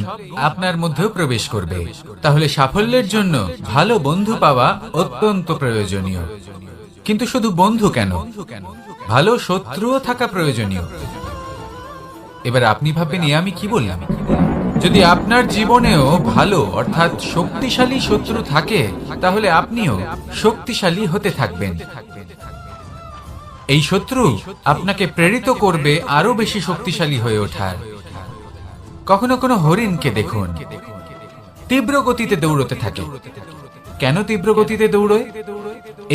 আপনার মধ্যেও প্রবেশ করবে। তাহলে সাফল্যের জন্য ভালো বন্ধু পাওয়া অত্যন্ত প্রয়োজনীয়। কিন্তু শুধু বন্ধু কেন, ভালো শত্রুও থাকা প্রয়োজনীয়। এবার আপনি ভাববেন, আমি কি বললাম? যদি আপনার জীবনেও ভালো অর্থাৎ শক্তিশালী শত্রু থাকে, তাহলে আপনিও শক্তিশালী হতে থাকবেন। এই শত্রু আপনাকে প্রেরিত করবে আরো বেশি শক্তিশালী হয়ে ওঠার। কখনো কোনো হরিণকে দেখুন, তীব্র গতিতে দৌড়তে থাকে। কেন তীব্র গতিতে দৌড়য়?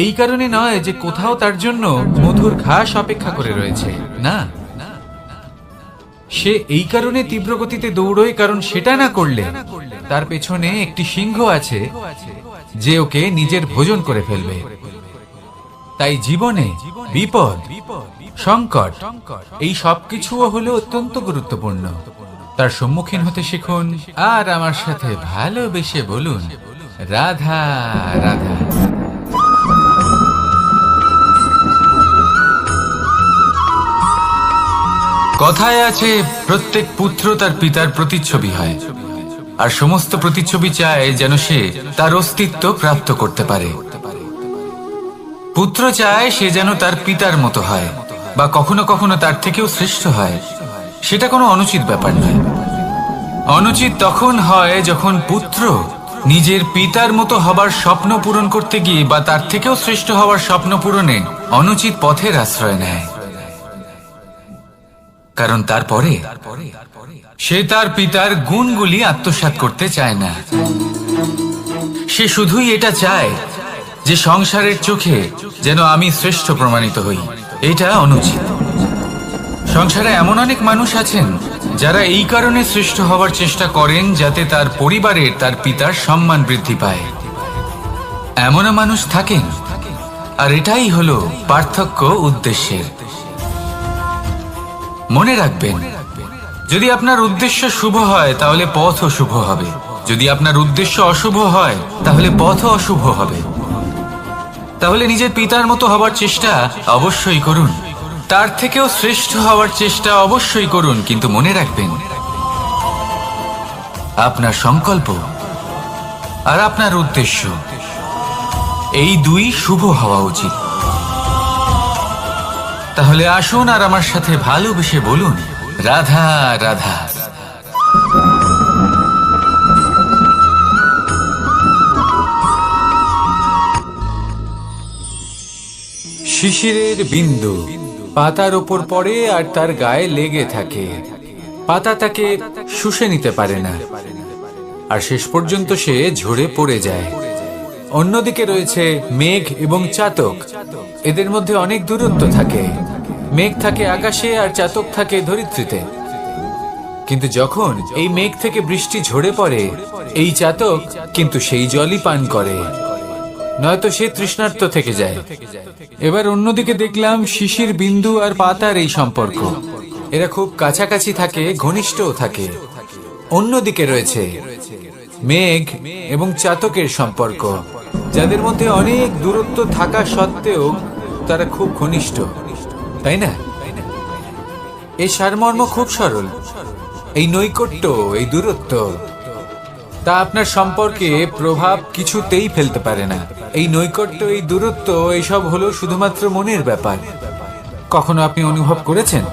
এই কারণে নয় যে কোথাও তার জন্য মধুর ঘাস অপেক্ষা করে রয়েছে, না। সে এই কারণে তীব্র গতিতে দৌড়য় কারণ সেটা না করলে তার পেছনে একটি সিংহ আছে যে ওকে নিজের ভোজন করে ফেলবে। তাই জীবনে বিপদ, সংকট, এই সবকিছুও হলো অত্যন্ত গুরুত্বপূর্ণ। তার সম্মুখীন হতে শিখুন আর আমার সাথে ভালোবেসে বলুন, রাধা রাধা। কথায় আছে, প্রত্যেক পুত্র তার পিতার প্রতিচ্ছবি হয়, আর সমস্ত প্রতিচ্ছবি চায় যেন সে তার অস্তিত্ব প্রাপ্ত করতে পারে। পুত্র চায় সে যেন তার পিতার মতো হয়, বা কখনো কখনো তার থেকেও শ্রেষ্ঠ হয়। সেটা কোনো অনুচিত ব্যাপার নয়। অনুচিত তখন হয় যখন পুত্র নিজের পিতার মতো হবার স্বপ্ন পূরণ করতে গিয়ে বা তার থেকেও শ্রেষ্ঠ হওয়ার স্বপ্ন পূরণে অনুচিত পথের আশ্রয় নেয়। কারণ তারপরে সে তার পিতার গুণগুলি আত্মসাৎ করতে চায় না। সে শুধুই এটা চায় যে সংসারের চোখে যেন আমি শ্রেষ্ঠ প্রমাণিত হই। এটা অনুচিত। সংসারে এমন অনেক মানুষ আছেন যারা এই কারণে শ্রেষ্ঠ হওয়ার চেষ্টা করেন যাতে তার পরিবারের তার পিতার সম্মান বৃদ্ধি পায়। এমনও মানুষ থাকেন, আর এটাই হলো পার্থক্য উদ্দেশ্যের। মনে রাখবেন, যদি আপনার উদ্দেশ্য শুভ হয় তাহলে পথও শুভ হবে। যদি আপনার উদ্দেশ্য অশুভ হয় তাহলে পথও অশুভ হবে। তাহলে নিজের পিতার মতো হবার চেষ্টা অবশ্যই করুন, তার থেকেও শ্রেষ্ঠ হওয়ার চেষ্টা অবশ্যই করুন। কিন্তু মনে রাখবেন, আপনার সংকল্প আর আপনার উদ্দেশ্য এই দুই শুভ হওয়া উচিত। তাহলে আসুন আর আমার সাথে ভালোবেসে বলুন, রাধা রাধা। শিশিরের বিন্দু পাতার ওপর পড়ে আর তার গায়ে লেগে থাকে। পাতা তাকে শুষে নিতে পারে না, আর শেষ পর্যন্ত সে ঝরে পড়ে যায়। অন্যদিকে রয়েছে মেঘ এবং চাতক। এদের মধ্যে অনেক দূরত্ব থাকে। মেঘ থাকে আকাশে আর চাতক থাকে ধরিত্রীতে। কিন্তু যখন এই মেঘ থেকে বৃষ্টি ঝরে পড়ে, এই চাতক কিন্তু সেই জলই পান করে, নয়তো সে তৃষ্ণার্ত থেকে যায়। এবার অন্যদিকে দেখলাম শিশির বিন্দু আর পাতার এই সম্পর্ক। এরা খুব কাছাকাছি থাকে, ঘনিষ্ঠও থাকে। অন্যদিকে রয়েছে মেঘ এবং চাতকের সম্পর্ক, যাদের মধ্যে অনেক দূরত্ব থাকা সত্ত্বেও তারা খুব ঘনিষ্ঠ, তাই না? এই সারমর্ম খুব সরল। এই নৈকট্য, এই দূরত্ব, তা আপনার সম্পর্কে প্রভাব কিছুতেই ফেলতে পারে না। এই নৈকট্য, এই দূরত্ব, এইসব হলো শুধুমাত্র মনের ব্যাপার। কখনো আপনি অনুভব করেছেন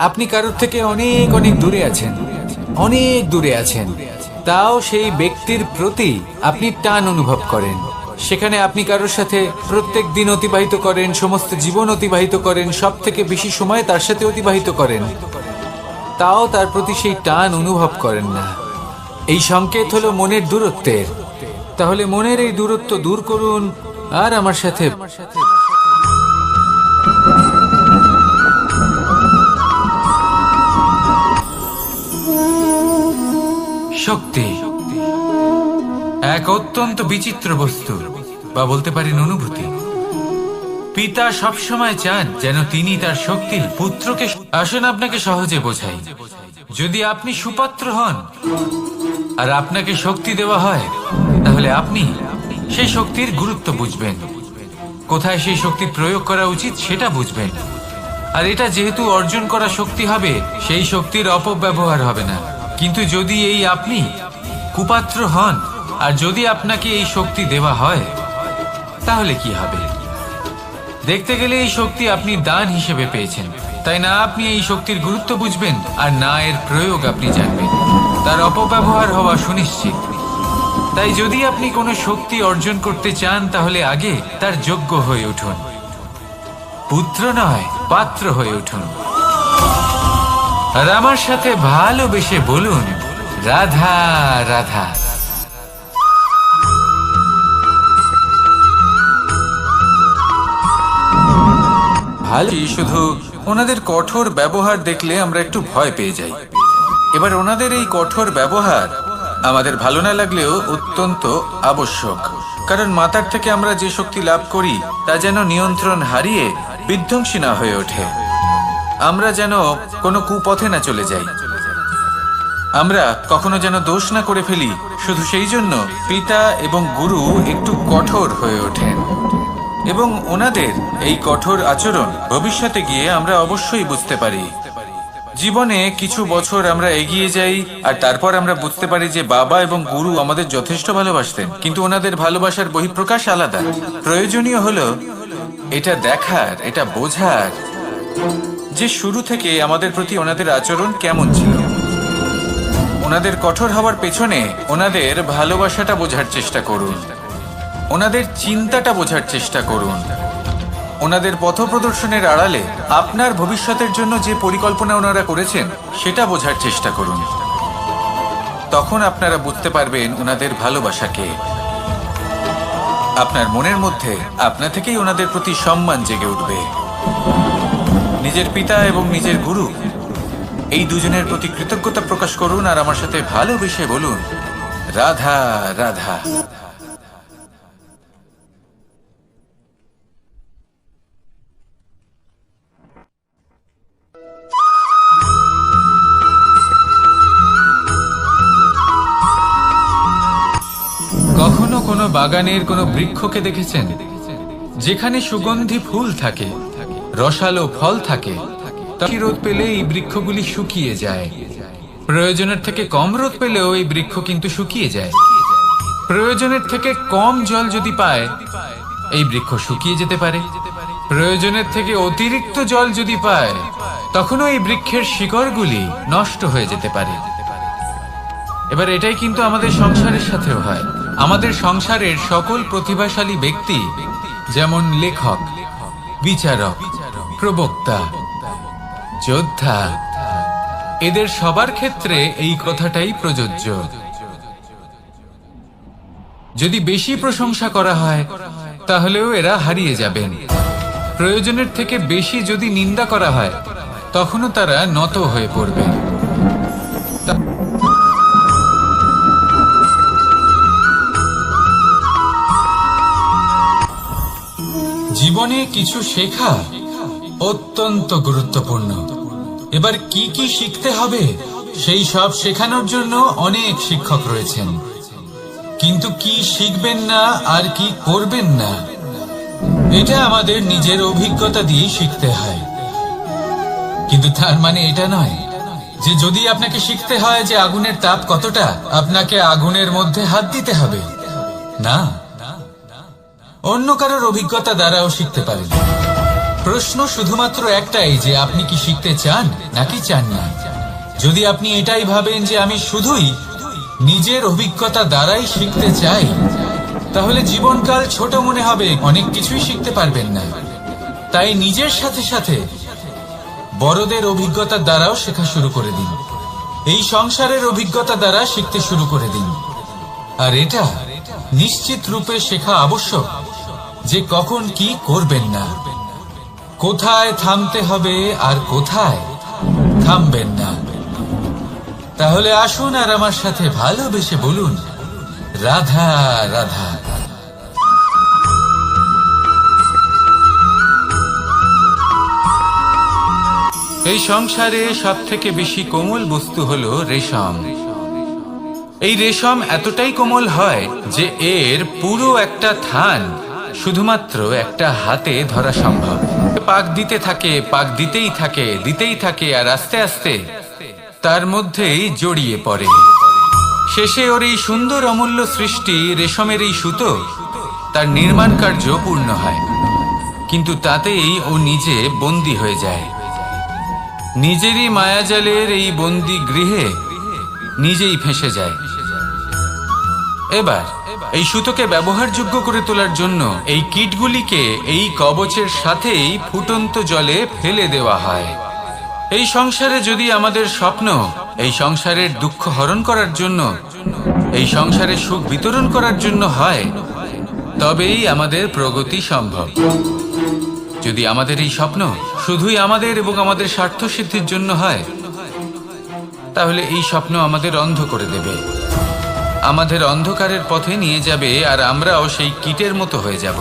আপনি কারোর থেকে অনেক অনেক দূরে আছেন, অনেক দূরে আছেন, তাও সেই ব্যক্তির প্রতি আপনি টান অনুভব করেন। সেখানে আপনি কারোর সাথে প্রত্যেক দিন অতিবাহিত করেন, সমস্ত জীবন অতিবাহিত করেন, সব থেকে বেশি সময় তার সাথে অতিবাহিত করেন, তাও তার প্রতি সেই টান অনুভব করেন না। এই সংকেত হলো মনের দূরত্বের। তাহলে মনের এই দূরত্ব দূর করুন আর আমার সাথে শক্তি এক অত্যন্ত বিচিত্র বস্তু, বা বলতে পারেন অনুভূতি। পিতা সবসময় চান যেন তিনি তার শক্তি পুত্রকে। আসুন আপনাকে সহজে বোঝাই। যদি আপনি সুপাত্র হন আর আপনাকে শক্তি দেওয়া হয়, তাহলে আপনি সেই শক্তির গুরুত্ব বুঝবেন, কোথায় সেই শক্তি প্রয়োগ করা উচিত সেটা বুঝবেন। আর এটা যেহেতু অর্জন করা শক্তি হবে, সেই শক্তির অপব্যবহার হবে না। কিন্তু যদি এই আপনি কুপাত্র হন আর যদি আপনাকে এই শক্তি দেওয়া হয়, তাহলে কি হবে? দেখতে গেলে এই শক্তি আপনি দান হিসেবে পেয়েছেন, তাই না আপনি এই শক্তির গুরুত্ব বুঝবেন আর না এর প্রয়োগ আপনি জানবেন। তার অপব্যবহার হওয়া সুনিশ্চিত। তাই যদি আপনি কোনো শক্তি অর্জন করতে চান, তাহলে আগে তার যোগ্য হয়ে উঠুন। পুত্র নয়, পাত্র হয়ে উঠুন। আর আমার সাথে ভালোবেসে বলুন, রাধা রাধা। ভালো, শুধু ওনাদের কঠোর ব্যবহার দেখলে আমরা একটু ভয় পেয়ে যাই। এবার ওনাদের এই কঠোর ব্যবহার আমাদের ভালো না লাগলেও অত্যন্ত আবশ্যক, কারণ মাতার থেকে আমরা যে শক্তি লাভ করি তা যেন নিয়ন্ত্রণ হারিয়ে বিধ্বংসী না হয়ে ওঠে। আমরা যেন কোনো কুপথে না চলে যাই, আমরা কখনো যেন দোষ না করে ফেলি। শুধু সেই জন্য পিতা এবং গুরু একটু কঠোর হয়ে ওঠেন, এবং ওনাদের এই কঠোর আচরণ ভবিষ্যতে গিয়ে আমরা অবশ্যই বুঝতে পারি। জীবনে কিছু বছর আমরা এগিয়ে যাই আর তারপর আমরা বুঝতে পারি যে বাবা এবং গুরু আমাদের যথেষ্ট ভালোবাসতেন, কিন্তু ওনাদের ভালোবাসার বহিঃপ্রকাশ আলাদা। প্রয়োজনীয় হলো এটা দেখার, এটা বোঝার যে শুরু থেকে আমাদের প্রতি ওনাদের আচরণ কেমন ছিল। ওনাদের কঠোর হওয়ার পেছনে ওনাদের ভালোবাসাটা বোঝার চেষ্টা করুন, ওনাদের চিন্তাটা বোঝার চেষ্টা করুন, ওনাদের পথপ্রদর্শনের আড়ালে আপনার ভবিষ্যতের জন্য যে পরিকল্পনা ওনারা করেছেন সেটা বোঝার চেষ্টা করুন। তখন আপনারা বুঝতে পারবেন ওনাদের ভালোবাসাকে। আপনার মনের মধ্যে আপনা থেকেই ওনাদের প্রতি সম্মান জেগে উঠবে। নিজের পিতা এবং নিজের গুরু এই দুজনের প্রতি কৃতজ্ঞতা প্রকাশ করুন আর আমার সাথে ভালোবেসে বলুন, রাধা রাধা। কখনো কোনো বাগানের কোনো বৃক্ষকে দেখেছেন যেখানে সুগন্ধি ফুল থাকে, রসালো ফল থাকে? রোদ পেলে এই বৃক্ষগুলি শুকিয়ে যায়। প্রয়োজনের থেকে কম রোদ পেলেও এই বৃক্ষ কিন্তু শুকিয়ে যায়। প্রয়োজনের থেকে কম জল যদি পায়, এই বৃক্ষ শুকিয়ে যেতে পারে। প্রয়োজনের থেকে অতিরিক্ত জল যদি পায়, তখনও এই বৃক্ষের শিকড়গুলি নষ্ট হয়ে যেতে পারে। এবার এটাই কিন্তু আমাদের সংসারের সাথেও হয়। আমাদের সংসারের সকল প্রতিভাশালী ব্যক্তি, যেমন লেখক, বিচারক, প্রবক্তা, যোদ্ধা, এদের সবার ক্ষেত্রে এই কথাটাই প্রযোজ্য। যদি বেশি প্রশংসা করা হয়, তাহলেও এরা হারিয়ে যাবেন। প্রয়োজনের থেকে বেশি যদি নিন্দা করা হয়, তখনও তারা নত হয়ে পড়বে। জীবনে কিছু শেখা অত্যন্ত গুরুত্বপূর্ণ। এবার কি কি শিখতে হবে সেই সব শেখানোর জন্য অনেক শিক্ষক রয়েছেন, কিন্তু কি শিখবেন না আর কি করবেন না, এটা আমাদের নিজের অভিজ্ঞতা দিয়ে শিখতে হয়। কিন্তু তার মানে এটা নয় যে যদি আপনাকে শিখতে হয় যে আগুনের তাপ কতটা, আপনাকে আগুনের মধ্যে হাত দিতে হবে। না, অন্য কারোর অভিজ্ঞতা দ্বারাও শিখতে পারেন। প্রশ্ন শুধুমাত্র একটাই যে আপনি কি শিখতে চান নাকি চান না। যদি আপনি এটাই ভাবেন যে আমি শুধুই নিজের অভিজ্ঞতা দ্বারাই শিখতে চাই, তাহলে জীবনকাল ছোট মনে হবে, অনেক কিছুই শিখতে পারবেন না। তাই নিজের সাথে সাথে বড়দের অভিজ্ঞতার দ্বারাও শেখা শুরু করে দিন। এই সংসারের অভিজ্ঞতা দ্বারা শিখতে শুরু করে দিন। আর এটা নিশ্চিত রূপে শেখা আবশ্যক যে কখন কি করবেন না, কোথায় থামতে হবে আর কোথায় থামবেন না। তাহলে আসুন আর আমার সাথে ভালোবেসে বলুন, রাধা রাধা। এই সংসারে সব থেকে বেশি কোমল বস্তু হলো রেশম। এই রেশম এতটাই কোমল হয় যে এর পুরো একটা থান শুধুমাত্র একটা হাতে ধরা সম্ভব। পাক দিতে থাকে, পাক দিতেই থাকে, দিতেই থাকে, আর আস্তে আস্তে তার মধ্যেই জড়িয়ে পড়ে। শেষে ওর এই সুন্দর অমূল্য সৃষ্টি রেশমের এই সুতো তার নির্মাণ কার্য পূর্ণ হয়, কিন্তু তাতেই ও নিজে বন্দী হয়ে যায়। নিজেরই মায়াজালের এই বন্দী গৃহে নিজেই ফেঁসে যায়। এবার এই সুতোকে ব্যবহারযোগ্য করে তোলার জন্য এই কীটগুলিকে এই কবচের সাথেই ফুটন্ত জলে ফেলে দেওয়া হয়। এই সংসারে যদি আমাদের স্বপ্ন এই সংসারের দুঃখ হরণ করার জন্য, এই সংসারে সুখ বিতরণ করার জন্য হয়, তবেই আমাদের প্রগতি সম্ভব। যদি আমাদের এই স্বপ্ন শুধুই আমাদের এবং আমাদের স্বার্থ সিদ্ধির জন্য হয়, তাহলে এই স্বপ্ন আমাদের অন্ধ করে দেবে, আমাদের অন্ধকারের পথে নিয়ে যাবে, আর আমরাও সেই কীটের মতো হয়ে যাব।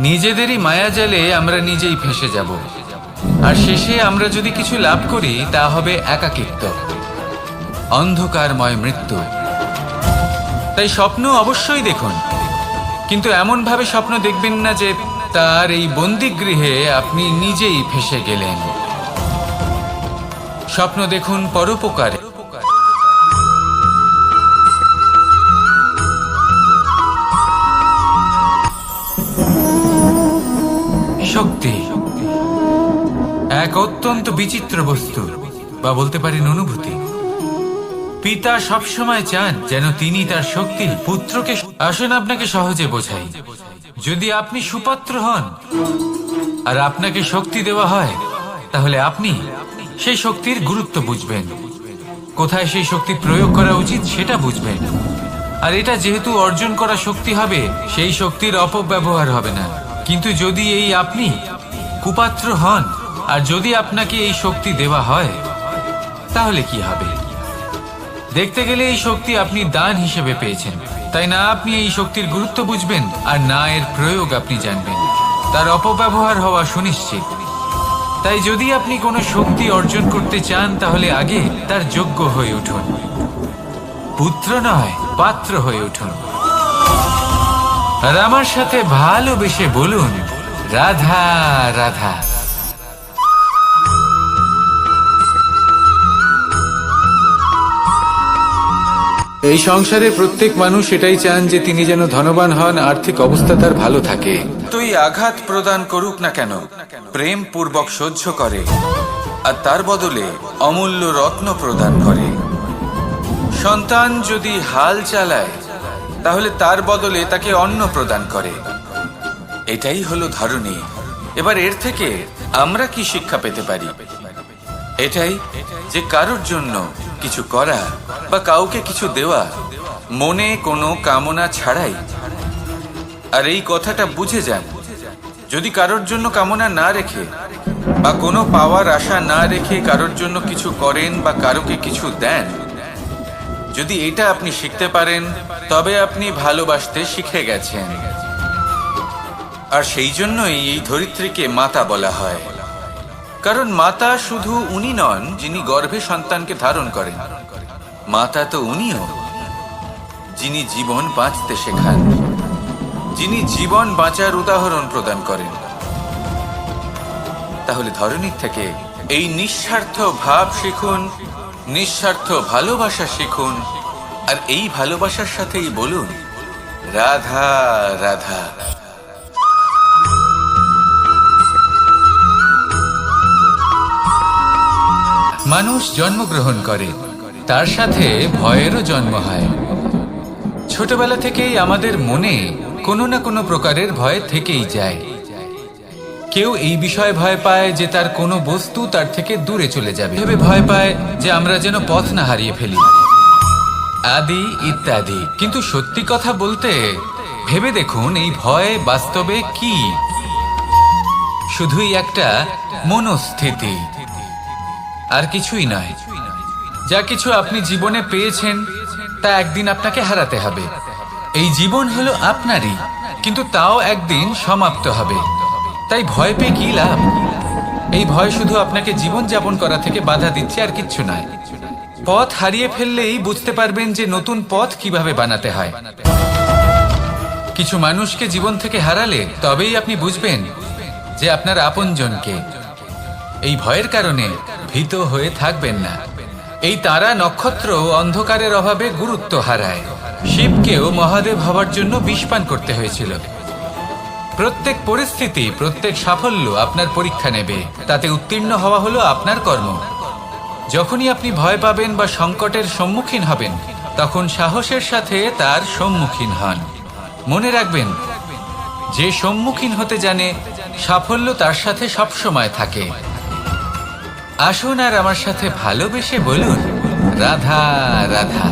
নিজেদেরই মায়াজালে আমরা নিজেই ফেঁসে যাব, আর শেষে আমরা যদি কিছু লাভ করি তা হবে একাকিত্ব, অন্ধকারময় মৃত্যু। তাই স্বপ্ন অবশ্যই দেখুন, কিন্তু এমন ভাবে স্বপ্ন দেখবেন না যে তার এই বন্দিগৃহে আপনি নিজেই ফেঁসে গেলেন। স্বপ্ন দেখুন পরোপকারে। শক্তি এক অত্যন্ত বিচিত্র বস্তু, বা বলতে পারেন অনুভূতি। পিতা সবসময় চান যেন তিনি তার শক্তি পুত্রকে। আসুন আপনাকে সহজে বোঝাই। যদি আপনি সুপাত্র হন আর আপনাকে শক্তি দেওয়া হয়, তাহলে আপনি সেই শক্তির গুরুত্ব বুঝবেন, কোথায় সেই শক্তি প্রয়োগ করা উচিত সেটা বুঝবেন। আর এটা যেহেতু অর্জন করা শক্তি হবে, সেই শক্তির অপব্যবহার হবে না। কিন্তু যদি এই আপনি কুপাত্র হন আর যদি আপনাকে এই শক্তি দেওয়া হয়, তাহলে কি হবে? দেখতে গেলে এই শক্তি আপনি দান হিসেবে পেয়েছেন, তাই না আপনি এই শক্তির গুরুত্ব বুঝবেন আর না এর প্রয়োগ আপনি জানবেন। তার অপব্যবহার হওয়া সুনিশ্চিত। তাই যদি আপনি কোনো শক্তি অর্জন করতে চান, তাহলে আগে তার যোগ্য হয়ে উঠুন, পুত্র নয় পাত্র হয়ে উঠুন। আর আমার সাথে ভালোবেসে বলুন, রাধা রাধা। এই সংসারে প্রত্যেক মানুষ এটাই চান যে তিনি যেন ধনবান হন, আর্থিক অবস্থা তার ভালো থাকে। তুই আঘাত প্রদান করুক না কেন, প্রেম পূর্বক সহ্য করে, আর তার বদলে অমূল্য রত্ন প্রদান করে। সন্তান যদি হাল চালায়, তাহলে তার বদলে তাকে অন্ন প্রদান করে। এটাই হলো ধরনী। এবার এর থেকে আমরা কি শিক্ষা পেতে পারি? এটাই যে কারোর জন্য কিছু করা বা কাউকে কিছু দেওয়া মনে কোনো কামনা ছাড়াই। আর এই কথাটা বুঝে যান, যদি কারোর জন্য কামনা না রেখে বা কোনো পাওয়ার আশা না রেখে কারোর জন্য কিছু করেন বা কারোকে কিছু দেন, যদি এটা আপনি শিখতে পারেন, তবে আপনি ভালোবাসতে শিখে গেছেন। আর সেই জন্যই এই ধরিত্রীকে মাতা বলা হয়, কারণ মাতা শুধু উনি নন যিনি গর্ভে সন্তানকে ধারণ করেন, মাতা তো উনিও যিনি জীবন বাঁচতে শেখান, যিনি জীবন বাঁচার উদাহরণ প্রদান করেন। তাহলে ধরনীর থেকে এই নিঃস্বার্থ ভাব শিখুন, নিঃস্বার্থ ভালোবাসা শিখুন, আর এই ভালোবাসার সাথেই বলুন, রাধা রাধা। মানুষ জন্মগ্রহণ করে, তার সাথে ভয়েরও জন্ম হয়। ছোটবেলা থেকেই আমাদের মনে কোনো না কোনো প্রকারের ভয় থেকেই যায়। কেউ এই বিষয়ে ভয় পায় যে তার কোনো বস্তু তার থেকে দূরে চলে যাবে, ভেবে ভয় পায় যে আমরা যেন পথ না হারিয়ে ফেলি, আদি ইত্যাদি। কিন্তু সত্যি কথা বলতে ভেবে দেখুন, এই ভয় বাস্তবে কি? শুধুই একটা মনস্থিতি, আর কিছুই নয়। যা কিছু আপনি জীবনে পেয়েছেন তা একদিন আপনাকে হারাতে হবে। এই জীবন হলো আপনারই, কিন্তু তাও একদিন সমাপ্ত হবে। তাই ভয় পেয়ে কি লাভ? এই ভয় শুধু আপনাকে জীবন যাপন করা থেকে বাধা দিচ্ছে, আর কিচ্ছু নয়। পথ হারিয়ে ফেললেই বুঝতে পারবেন যে নতুন পথ কিভাবে বানাতে হয়। কিছু মানুষকে জীবন থেকে হারালে তবেই আপনি বুঝবেন যে আপনার আপনজনকে। এই ভয়ের কারণে ভীত হয়ে থাকবেন না। এই তারা নক্ষত্র অন্ধকারের অভাবে গুরুত্ব হারায়। শিবকেও মহাদেব হওয়ার জন্য বিষ পান করতে হয়েছিল। প্রত্যেক পরিস্থিতি, প্রত্যেক সাফল্য আপনার পরীক্ষা নেবে, তাতে উত্তীর্ণ হওয়া হলো আপনার কর্ম। যখনই আপনি ভয় পাবেন বা সংকটের সম্মুখীন হবেন, তখন সাহসের সাথে তার সম্মুখীন হন। মনে রাখবেন, যে সম্মুখীন হতে জানে সাফল্য তার সাথে সবসময় থাকে। আসুন আর আমার সাথে ভালোবেসে বলুন, রাধা রাধা।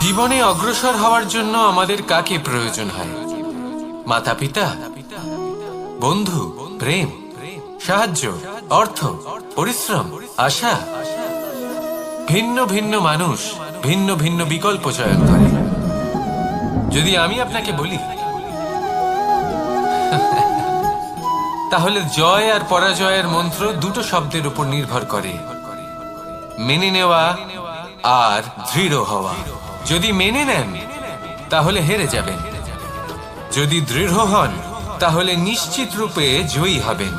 জীবনে অগ্রসর হওয়ার জন্য আমাদের কাকে প্রয়োজন হয়? মাতা পিতা, বন্ধু, প্রেম, সাহায্য, অর্থ, পরিশ্রম, আশা। ভিন্ন ভিন্ন মানুষ ভিন্ন ভিন্ন বিকল্প চয়ন করে। যদি আমি আপনাকে বলি, তাহলে জয় আর পরাজয়ের মন্ত্র দুটো শব্দের উপর নির্ভর করে, মেনে নেওয়া আর দৃঢ় হওয়া। যদি মেনে নেন তাহলে হেরে যাবেন, যদি দৃঢ় হন তাহলে নিশ্চিত রূপে জয়ী হবেন।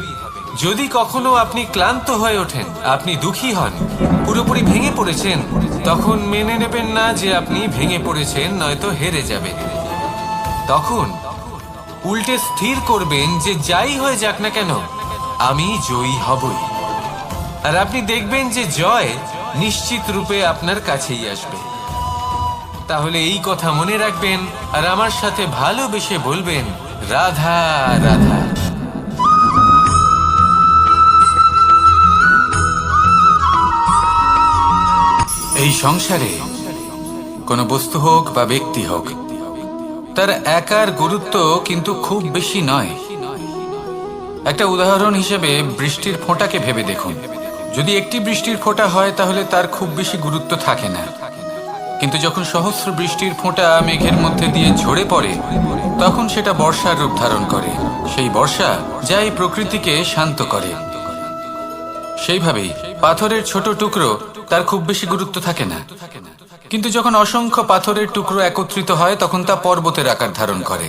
যদি কখনো আপনি ক্লান্ত হয়ে ওঠেন, আপনি দুঃখী হন, পুরোপুরি ভেঙে পড়েছেন, তখন মেনে নেবেন না যে আপনি ভেঙে পড়েছেন, নয়তো হেরে যাবেন। তখন উল্টে স্থির করবেন যে যাই হয়ে যাক না কেন, আমি জয়ী হবই। আর আপনি দেখবেন যে জয় নিশ্চিত রূপে আপনার কাছেই আসবে। তাহলে এই কথা মনে রাখবেন আর আমার সাথে ভালোবেসে বলবেন, রাধা রাধা। এই সংসারে কোনো বস্তু হোক বা ব্যক্তি হোক, তার একার গুরুত্ব কিন্তু খুব বেশি নয়। একটা উদাহরণ হিসেবে বৃষ্টির ফোঁটাকে ভেবে দেখুন। যদি একটি বৃষ্টির ফোঁটা হয় তাহলে তার খুব বেশি গুরুত্ব থাকে না, কিন্তু যখন সহস্র বৃষ্টির ফোঁটা মেঘের মধ্যে দিয়ে ঝরে পড়ে, তখন সেটা বর্ষার রূপ ধারণ করে। সেই বর্ষা যা এই প্রকৃতিকে শান্ত করে। সেইভাবেই পাথরের ছোট টুকরো, তার খুব বেশি গুরুত্ব থাকে না, কিন্তু যখন অসংখ্য পাথরের টুকরো একত্রিত হয় তখন তা পর্বতের আকার ধারণ করে।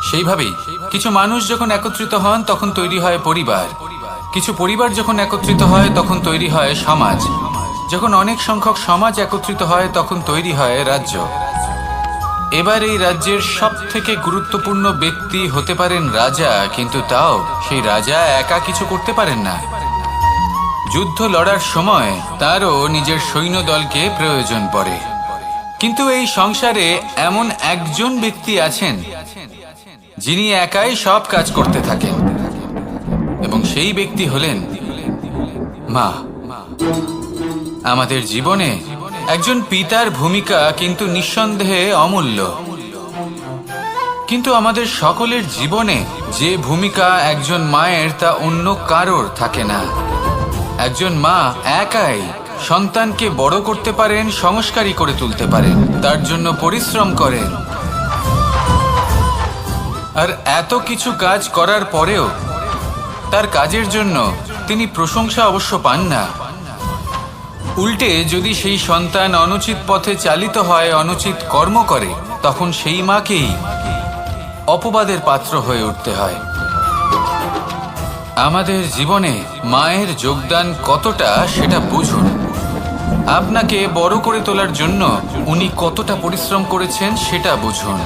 সেইভাবেই কিছু মানুষ যখন একত্রিত হন তখন তৈরি হয় পরিবার, কিছু পরিবার যখন একত্রিত হয় তখন তৈরি হয় সমাজ, যখন অনেক সংখ্যক সমাজ একত্রিত হয় তখন তৈরি হয় রাজ্য। এবার এই রাজ্যের সব থেকে গুরুত্বপূর্ণ ব্যক্তি হতে পারেন রাজা, কিন্তু তাও সেই রাজা একা কিছু করতে পারেন না। যুদ্ধ লড়ার সময় তারও নিজের সৈন্যদলকে প্রয়োজন পড়ে। কিন্তু এই সংসারে এমন একজন ব্যক্তি আছেন যিনি একাই সব কাজ করতে থাকেন, এবং সেই ব্যক্তি হলেন মা। আমাদের জীবনে একজন পিতার ভূমিকা কিন্তু নিঃসন্দেহে অমূল্য, কিন্তু আমাদের সকলের জীবনে যে ভূমিকা একজন মায়ের তা অন্য কারোর থাকে না। একজন মা একাই সন্তানকে বড় করতে পারেন, সংস্কারী করে তুলতে পারেন, তার জন্য পরিশ্রম করেন। আর এত কিছু কাজ করার পরেও তার কাজের জন্য তিনি প্রশংসা অবশ্য পান না। উল্টে যদি সেই সন্তান অনুচিত পথে চালিত হয়, অনুচিত কর্ম করে, তখন সেই মাকেই অপবাদের পাত্র হয়ে উঠতে হয়। আমাদের জীবনে মায়ের যোগদান কতটা সেটা বুঝুন। আপনাকে বড় করে তোলার জন্য উনি কতটা পরিশ্রম করেছেন সেটা বুঝুন।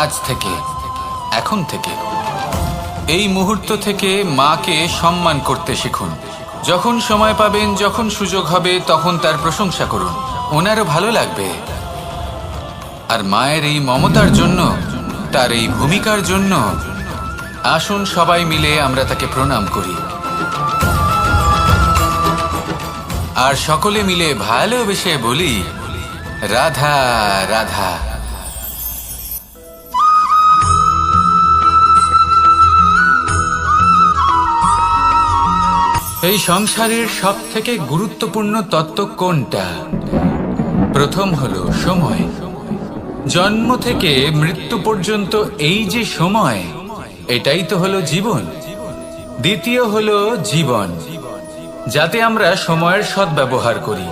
আজ থেকে এখন থেকে। এই মুহূর্ত থেকে মাকে সম্মান করতে শিখুন। যখন সময় পাবেন, যখন সুযোগ হবে, তখন তার প্রশংসা করুন, ওনারও ভালো লাগবে। আর মায়ের এই মমতার জন্য, তার এই ভূমিকার জন্য আসুন সবাই মিলে আমরা তাকে প্রণাম করি, আর সকলে মিলে ভালোবেসে বলি, রাধা রাধা। এই সংসারের সব থেকে গুরুত্বপূর্ণ তত্ত্ব কোনটা? প্রথম হলো সময়। জন্ম থেকে মৃত্যু পর্যন্ত এই যে সময়, এটাই তো হলো জীবন। দ্বিতীয় হলো জীবন, যাতে আমরা সময়ের সদ্ব্যবহার করি,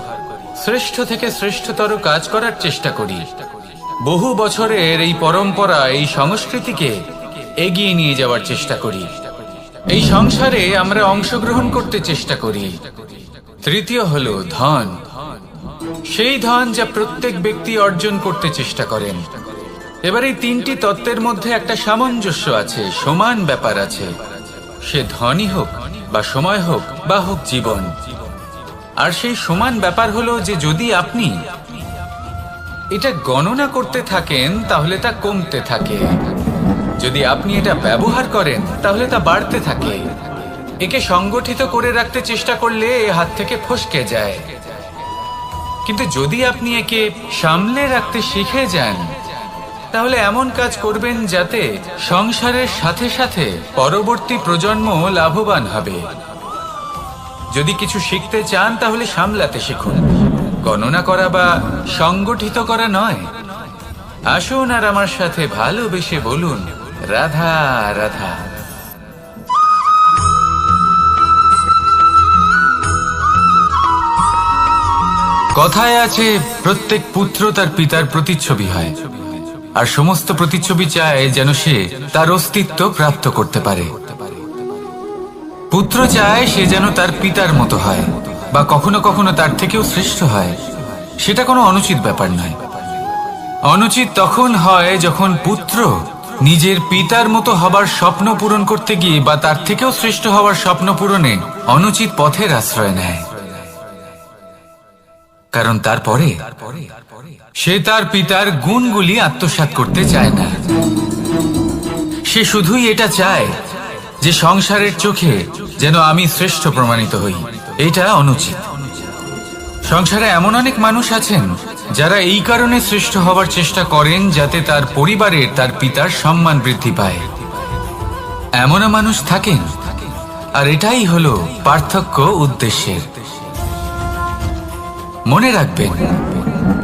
শ্রেষ্ঠ থেকে শ্রেষ্ঠতর কাজ করার চেষ্টা করি। বহু বছরের এই পরম্পরা, এই সংস্কৃতিকে এগিয়ে নিয়ে যাওয়ার চেষ্টা করি। এই সংসারে আমরা অংশগ্রহণ করতে চেষ্টা করি। তৃতীয় হলো ধন, সেই ধন যা প্রত্যেক ব্যক্তি অর্জন করতে চেষ্টা করেন। এবার এই তিনটি তত্ত্বের মধ্যে একটা সামঞ্জস্য আছে, সমান ব্যাপার আছে। সে ধনই হোক বা সময় হোক বা হোক জীবন। আর সেই সমান ব্যাপার হলো যে যদি আপনি এটা গণনা করতে থাকেন তাহলে তা কমতে থাকে, যদি আপনি এটা ব্যবহার করেন তাহলে তা বাড়তে থাকে। একে সংগঠিত করে রাখতে চেষ্টা করলে এ হাত থেকে ফসকে যায়, কিন্তু যদি আপনি একে সামলে রাখতে শিখে যান তাহলে এমন কাজ করবেন যাতে সংসারের সাথে সাথে পরবর্তী প্রজন্ম লাভবান হবে। যদি কিছু শিখতে চান তাহলে সামলাতে শিখুন, গণনা করা বা সংগঠিত করা নয়। আসুন আর আমার সাথে ভালোবেসে বলুন, রাধা রাধা। কথায় আছে, প্রত্যেক পুত্র তার পিতার প্রতিচ্ছবি হয়, আর সমস্ত প্রতিচ্ছবি চায় যেন সে তার অস্তিত্ব প্রাপ্ত করতে পারে। পুত্র চায় সে যেন তার পিতার মতো হয়, বা কখনো কখনো তার থেকেও শ্রেষ্ঠ হয়। সেটা কোনো অনুচিত ব্যাপার নয়। অনুচিত তখন হয় যখন পুত্র নিজের পিতার মতো হবার স্বপ্ন পূরণ করতে গিয়ে বা তার থেকেও শ্রেষ্ঠ হওয়ার স্বপ্ন পূরণে অনুচিত পথের আশ্রয় নেয়। কারণ তারপরে সে তার পিতার গুণগুলি আত্মসাৎ করতে চায় না। সে শুধুই এটা চায় যে সংসারের চোখে যেন আমি শ্রেষ্ঠ প্রমাণিত হই। এটা অনুচিত। সংসারে এমন অনেক মানুষ আছেন যারা এই কারণে শ্রেষ্ঠ হবার চেষ্টা করেন যাতে তার পরিবারের, তার পিতার সম্মান বৃদ্ধি পায়। এমনও মানুষ থাকেন, আর এটাই হলো পার্থক্য উদ্দেশ্যের। মনে রাখবেন,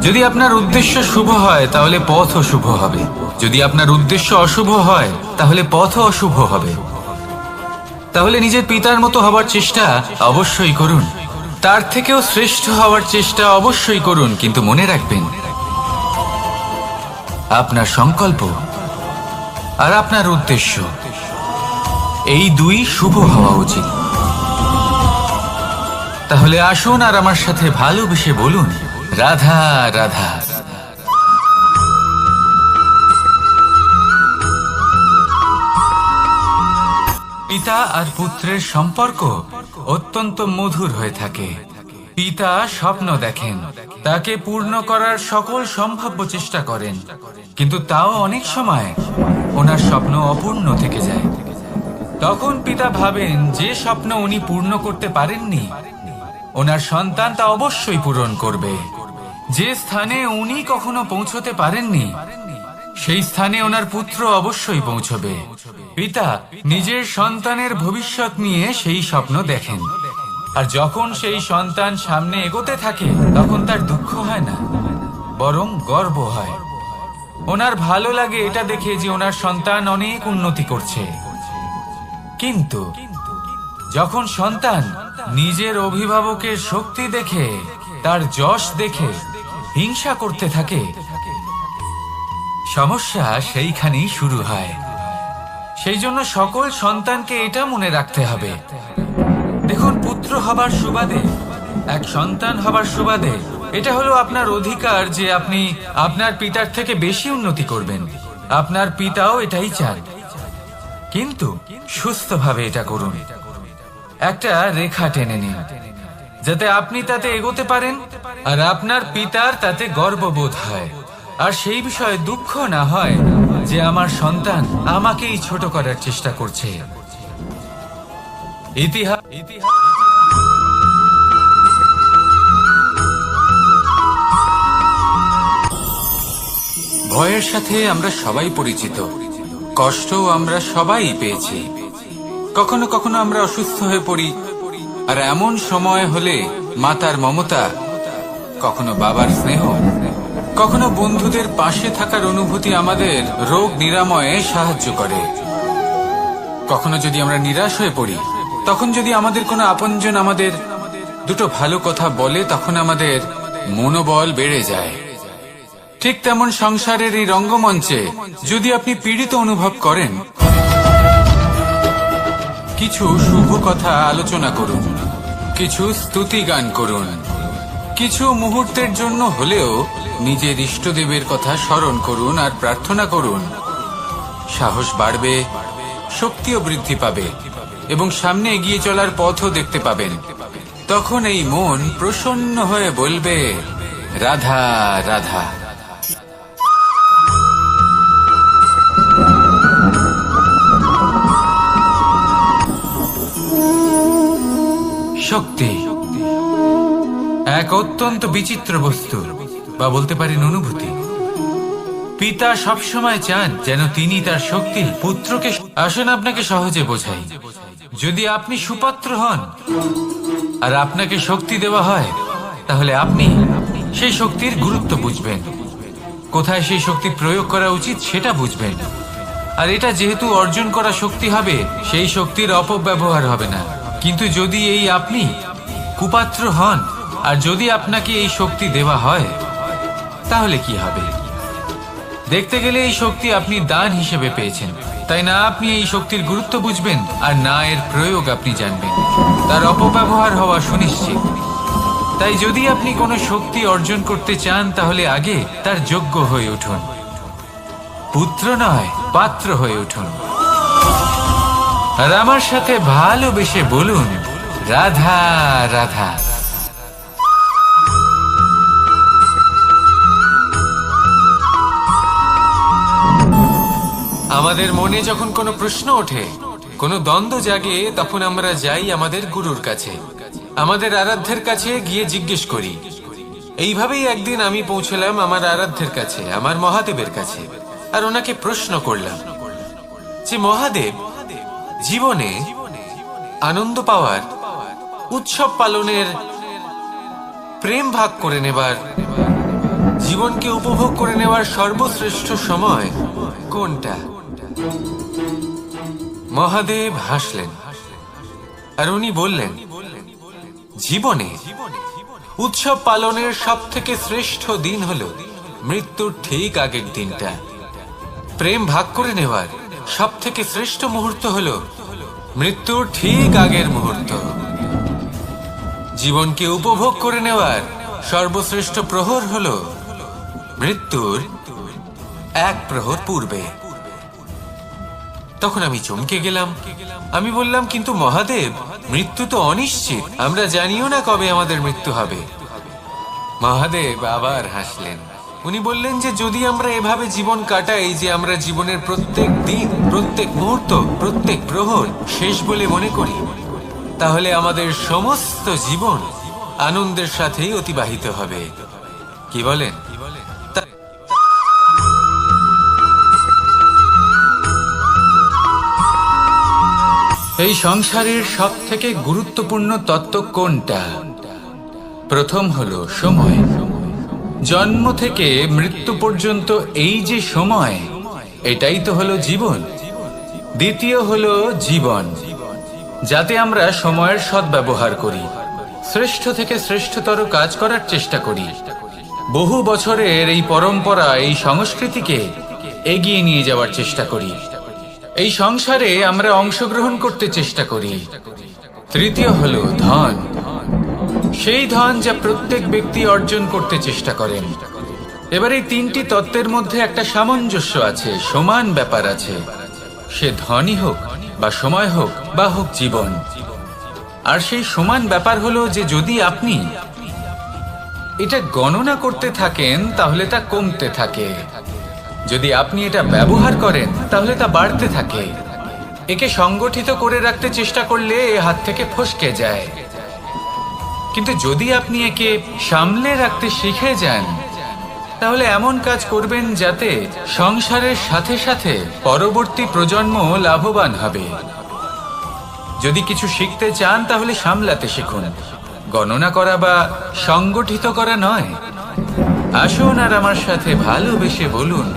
যদি আপনার উদ্দেশ্য শুভ হয় তাহলে পথও শুভ হবে, যদি আপনার উদ্দেশ্য অশুভ হয় তাহলে পথও অশুভ হবে। তাহলে নিজের পিতার মতো হবার চেষ্টা অবশ্যই করুন, তার থেকেও শ্রেষ্ঠ হওয়ার চেষ্টা অবশ্যই করুন, কিন্তু মনে রাখবেন আপনার সংকল্প আর আপনার উদ্দেশ্য এই দুই শুভ হওয়া উচিত। তাহলে আসুন আর আমার সাথে ভালোবেসে বলুন, রাধা রাধা। পিতা আর পুত্রের সম্পর্ক অত্যন্ত মধুর হয়ে থাকে। পিতা স্বপ্ন দেখেন, তাকে পূর্ণ করার সকল সম্ভাব্য চেষ্টা করেন, কিন্তু তাও অনেক সময় ওনার স্বপ্ন অপূর্ণ থেকে যায়। তখন পিতা ভাবেন যে স্বপ্ন উনি পূর্ণ করতে পারেননি, ওনার সন্তান তা অবশ্যই পূরণ করবে। যে স্থানে উনি কখনো পৌঁছতে পারেননি, সেই স্থানে ওনার পুত্র অবশ্যই পৌঁছবে। পিতা নিজের সন্তানের ভবিষ্যৎ নিয়ে সেই স্বপ্ন দেখেন, আর যখন সেই সন্তান সামনে এগোতে থাকে তখন তার দুঃখ হয় না, বরং গর্ব হয়। ওনার ভালো লাগে এটা দেখে যে ওনার সন্তান অনেক উন্নতি করছে। কিন্তু যখন সন্তান নিজের অভিভাবকের শক্তি দেখে, তার যশ দেখে হিংসা করতে থাকে, সমস্যা সেইখানেই শুরু হয়। সেই জন্য সকল সন্তানকে এটা মনে রাখতে হবে, দেখুন, পুত্র হবার সুবাদে, এক সন্তান হবার সুবাদে এটা হলো আপনার অধিকার যে আপনি আপনার পিতার থেকে বেশি উন্নতি করবেন। আপনার পিতাও এটাই চান। কিন্তু সুস্থভাবে এটা করুন। একটা রেখা টেনে নিন যাতে আপনি তাতে এগোতে পারেন আর আপনার পিতার তাতে গর্ববোধ হয়, আর সেই বিষয়ে দুঃখ না হয় যে আমার সন্তান আমাকেই ছোট করার চেষ্টা করছে। ইতিহাস ভয়ের সাথে আমরা সবাই পরিচিত, কষ্টও আমরা সবাই পেয়েছি। কখনো কখনো আমরা অসুস্থ হয়ে পড়ি, আর এমন সময় হলে মাতার মমতা, কখনো বাবার স্নেহ, কখনো বন্ধুদের পাশে থাকার অনুভূতি আমাদের রোগ নিরাময়ে সাহায্য করে। কখনো যদি আমরা নিরাশ হয়ে পড়ি, তখন যদি আমাদের কোনো আপনজন আমাদের দুটো ভালো কথা বলে, তখন আমাদের মনোবল বেড়ে যায়। ঠিক তেমন সংসারের এই রঙ্গমঞ্চে যদি আপনি পীড়িত অনুভব করেন, কিছু শুভ কথা আলোচনা করুন, কিছু স্তুতি গান করুন, কিছু মুহূর্তের জন্য হলেও নিজের ইষ্টদেবের কথা স্মরণ করুন আর প্রার্থনা করুন। সাহস বাড়বে, শক্তিও বৃদ্ধি পাবে এবং সামনে এগিয়ে চলার পথও দেখতে পাবেন। তখন এই মন প্রসন্ন হয়ে বলবে, রাধা রাধা। শক্তি এক অত্যন্ত বিচিত্র বস্তু, বা বলতে পারেন অনুভূতি। পিতা সবসময় চান যেন তিনি তার শক্তি পুত্রকে। আসুন আপনাকে সহজে বোঝাই। যদি আপনি সুপাত্র হন আর আপনাকে শক্তি দেওয়া হয়, তাহলে আপনি সেই শক্তির গুরুত্ব বুঝবেন, কোথায় সেই শক্তি প্রয়োগ করা উচিত সেটা বুঝবেন। আর এটা যেহেতু অর্জন করা শক্তি হবে, সেই শক্তির অপব্যবহার হবে না। কিন্তু যদি এই আপনি কুপাত্র হন আর যদি আপনাকে এই শক্তি দেওয়া হয়, তাহলে কি হবে? দেখতে গেলে এই শক্তি আপনি দান হিসেবে পেয়েছেন, তাই না আপনি এই শক্তির গুরুত্ব বুঝবেন আর না এর প্রয়োগ আপনি জানবেন। তার অপব্যবহার হওয়া সুনিশ্চিত। তাই যদি আপনি কোনো শক্তি অর্জন করতে চান, তাহলে আগে তার যোগ্য হয়ে উঠুন। পুত্র নয়, পাত্র হয়ে উঠুন। আর আমার সাথে ভালোবেসে বলুন, রাধা রাধা। আমাদের মনে যখন কোনো প্রশ্ন ওঠে, কোনো দ্বন্দ্ব জাগে, তখন আমরা যাই আমাদের গুরুর কাছে, আমাদের আরাধ্যের কাছে গিয়ে জিজ্ঞেস করি। এইভাবেই একদিন আমি পৌঁছলাম আমার আরাধ্যের কাছে, আমার মহাদেবের কাছে, আর ওনাকে প্রশ্ন করলাম যে মহাদেব, জীবনে আনন্দ পাওয়ার, উৎসব পালনের, প্রেম ভাগ করে নেবার, জীবনকে উপভোগ করে নেওয়ার সর্বশ্রেষ্ঠ সময় কোনটা? মহাদেব হাসলেন আর উনি বললেন, জীবনে উৎসব পালনের সব থেকে শ্রেষ্ঠ দিন হলো মৃত্যুর ঠিক আগের দিনটা। প্রেম ভাগ করে নেওয়ার সব থেকে শ্রেষ্ঠ মুহূর্ত হলো মৃত্যুর ঠিক আগের মুহূর্ত। জীবনকে উপভোগ করে নেওয়ার সর্বশ্রেষ্ঠ প্রহর হলো মৃত্যুর এক প্রহর পূর্বে। তখন আমি চমকে গেলাম। আমি বললাম, কিন্তু মহাদেব, মৃত্যু তো অনিশ্চিত, আমরা জানিও না কবে আমাদের মৃত্যু হবে। মহাদেব আবার হাসলেন। উনি বললেন যে যদি আমরা এভাবে জীবন কাটাই যে আমরা জীবনের প্রত্যেক দিন, প্রত্যেক মুহূর্ত, প্রত্যেক প্রহর শেষ বলে মনে করি, তাহলে আমাদের সমস্ত জীবন আনন্দের সাথেই অতিবাহিত হবে। কি বলেন? এই সংসারের সব থেকে গুরুত্বপূর্ণ তত্ত্ব কোনটা? প্রথম হলো সময়। জন্ম থেকে মৃত্যু পর্যন্ত এই যে সময়, এটাই তো হলো জীবন। দ্বিতীয় হলো জীবন, যাতে আমরা সময়ের সদ্ব্যবহার করি, শ্রেষ্ঠ থেকে শ্রেষ্ঠতর কাজ করার চেষ্টা করি। বহু বছরের এই পরম্পরা, এই সংস্কৃতিকে এগিয়ে নিয়ে যাওয়ার চেষ্টা করি। এই সংসারে আমরা অংশগ্রহণ করতে চেষ্টা করি। তৃতীয় হলো ধন, সেই ধন যা প্রত্যেক ব্যক্তি অর্জন করতে চেষ্টা করেন। এবার এই তিনটি তত্ত্বের মধ্যে একটা সামঞ্জস্য আছে, সমান ব্যাপার আছে। সে ধনই হোক বা সময় হোক বা হোক জীবন। আর সেই সমান ব্যাপার হলো যে যদি আপনি এটা গণনা করতে থাকেন তাহলে তা কমতে থাকে, যদি আপনি এটা ব্যবহার করেন তাহলে তা বাড়তে থাকে। একে সংগঠিত করে রাখতে চেষ্টা করলে এ হাত থেকে ফসকে যায়, কিন্তু যদি আপনি একে সামলে রাখতে শিখে যান তাহলে এমন কাজ করবেন যাতে সংসারের সাথে সাথে পরবর্তী প্রজন্ম লাভবান হবে। যদি কিছু শিখতে চান তাহলে সামলাতে শিখুন, গণনা করা বা সংগঠিত করা নয়। আসুন আর আমার সাথে ভালোবেসে বলুন,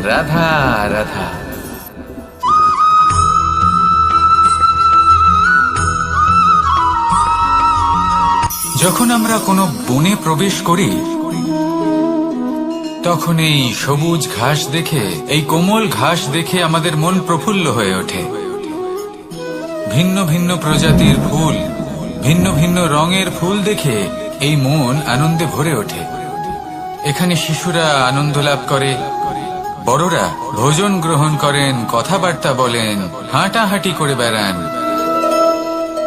রাধা রাধা। যখন আমরা কোনো বনে প্রবেশ করি তখন এই সবুজ ঘাস দেখে, এই কোমল ঘাস দেখে আমাদের মন প্রফুল্ল হয়ে ওঠে। ভিন্ন ভিন্ন প্রজাতির ফুল, ভিন্ন ভিন্ন রঙের ফুল দেখে এই মন আনন্দে ভরে ওঠে। এখানে শিশুরা আনন্দ লাভ করে, বড়রা ভোজন গ্রহণ করেন, কথাবার্তা বলেন, হাঁটাহাঁটি করে বেড়ান।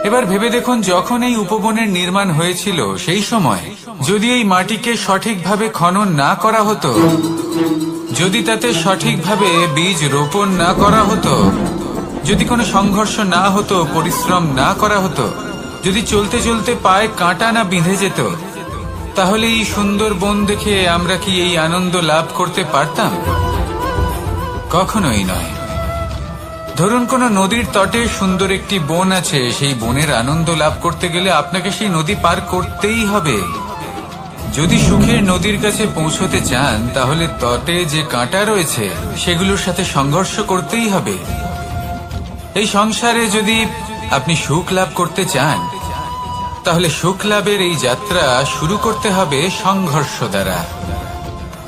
এবার ভেবে দেখুন, যখন এই উপবনের নির্মাণ হয়েছিল সেই সময় যদি এই মাটিকে সঠিকভাবে খনন না করা হতো, যদি তাতে সঠিকভাবে বীজ রোপণ না করা হতো, যদি কোনো সংঘর্ষ না হতো, পরিশ্রম না করা হতো, যদি চলতে চলতে পায়ে কাঁটা না বিঁধে যেত, তাহলে এই সুন্দর বন দেখে আমরা কি এই আনন্দ লাভ করতে পারতাম? কখনোই নয়। ধরুন কোনো নদীর তটে সুন্দর একটি বন আছে, সেই বনের আনন্দ লাভ করতে গেলে আপনাকে সেই নদী পার করতেই হবে। যদি সুখের নদীর কাছে পৌঁছতে চান তাহলে তটে যে কাঁটা রয়েছে সেগুলোর সাথে সংঘর্ষ করতেই হবে। এই সংসারে যদি আপনি সুখ লাভ করতে চান তাহলে সুখ লাভের এই যাত্রা শুরু করতে হবে সংঘর্ষ দ্বারা।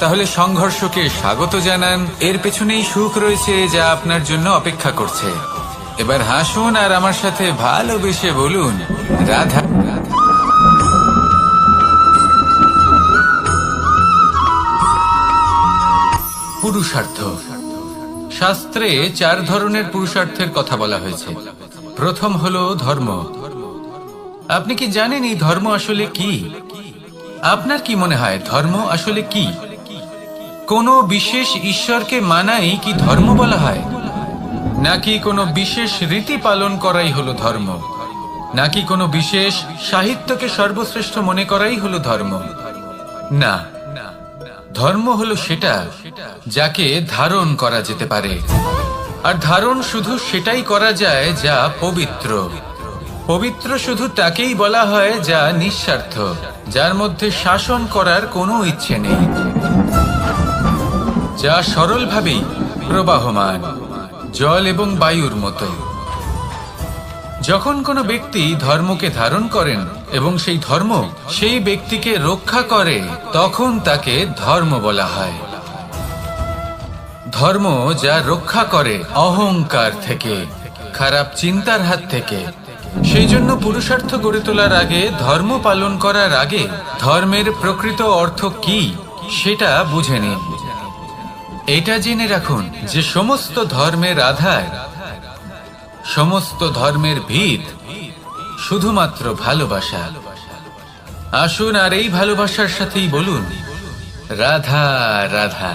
তাহলে সংঘর্ষকে স্বাগত জানান, এর পেছনেই সুখ রয়েছে যা আপনার জন্য অপেক্ষা করছে। এবার হাসুন আর আমার সাথে ভালোবেসে বলুন, রাধা। পুরুষার্থ। শাস্ত্রে 4 ধরনের পুরুষার্থের কথা বলা হয়েছে। প্রথম হলো ধর্ম। আপনি কি জানেন এই ধর্ম আসলে কি? আপনার কি মনে হয় ধর্ম আসলে কি? কোনো বিশেষ ঈশ্বরকে মানাই কি ধর্ম বলা হয়? নাকি কোনো বিশেষ রীতি পালন করাই হলো ধর্ম? নাকি কোনো বিশেষ সাহিত্যকে সর্বশ্রেষ্ঠ মনে করাই হলো ধর্ম? না, ধর্ম হলো সেটা যাকে ধারণ করা যেতে পারে। আর ধারণ শুধু সেটাই করা যায় যা পবিত্র। পবিত্র শুধু তাকেই বলা হয় যা নিঃস্বার্থ, যার মধ্যে শাসন করার কোনো ইচ্ছে নেই, যা সরলভাবেই প্রবাহমান, জল এবং বায়ুর মতো। যখন কোনো ব্যক্তি ধর্মকে ধারণ করেন এবং সেই ধর্ম সেই ব্যক্তিকে রক্ষা করে, তখন তাকে ধর্ম বলা হয়। ধর্ম যা রক্ষা করে অহংকার থেকে, খারাপ চিন্তার হাত থেকে। সেই জন্য পুরুষার্থ গড়ে তোলার আগে, ধর্ম পালন করার আগে ধর্মের প্রকৃত অর্থ কি সেটা বুঝে নিন। এটা জেনে রাখুন যে সমস্ত ধর্মের আধার, সমস্ত ধর্মের ভিত শুধুমাত্র ভালোবাসা। আসুন আর এই ভালোবাসার সাথেই বলুন, রাধা রাধা।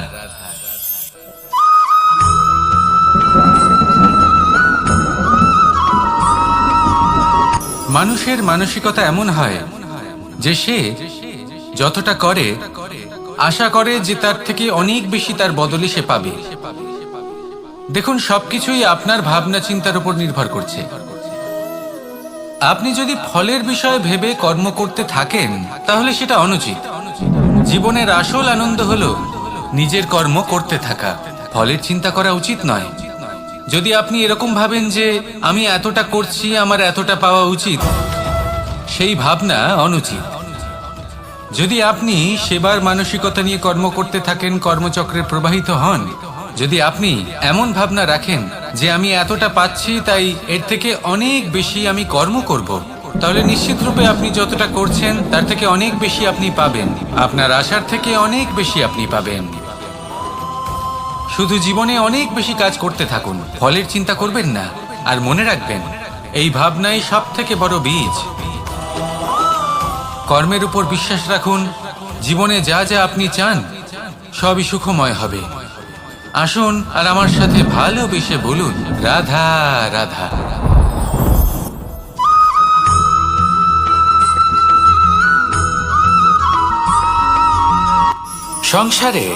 মানুষের মানসিকতা এমন হয় যে সে যতটা করে আশা করে যে তার থেকে অনেক বেশি তার বদলে সে পাবে। দেখুন, সবকিছুই আপনার ভাবনা চিন্তার উপর নির্ভর করছে। আপনি যদি ফলের বিষয়ে ভেবে কর্ম করতে থাকেন তাহলে সেটা অনুচিত। জীবনের আসল আনন্দ হলো নিজের কর্ম করতে থাকা, ফলের চিন্তা করা উচিত নয়। যদি আপনি এরকম ভাবেন যে আমি এতটা করছি, আমার এতটা পাওয়া উচিত, সেই ভাবনা অনুচিত। যদি আপনি সেবার মানসিকতা নিয়ে কর্ম করতে থাকেন, কর্মচক্রে প্রবাহিত হন, যদি আপনি এমন ভাবনা রাখেন যে আমি এতটা পাচ্ছি তাই এর থেকে অনেক বেশি আমি কর্ম করব, তাহলে নিশ্চিত রূপে আপনি যতটা করছেন তার থেকে অনেক বেশি আপনি পাবেন, আপনার আশার থেকে অনেক বেশি আপনি পাবেন। শুধু জীবনে অনেক বেশি কাজ করতে থাকুন, ফলের চিন্তা করবেন না। আর মনে রাখবেন, এই ভাবনাই সব থেকে বড় বীজ। কর্মের উপর বিশ্বাস রাখুন, জীবনে যা যা আপনি চান সবই সুখময় হবে। আসুন আর আমার সাথে ভালোবেসে বলুন, রাধা রাধা। সংসারে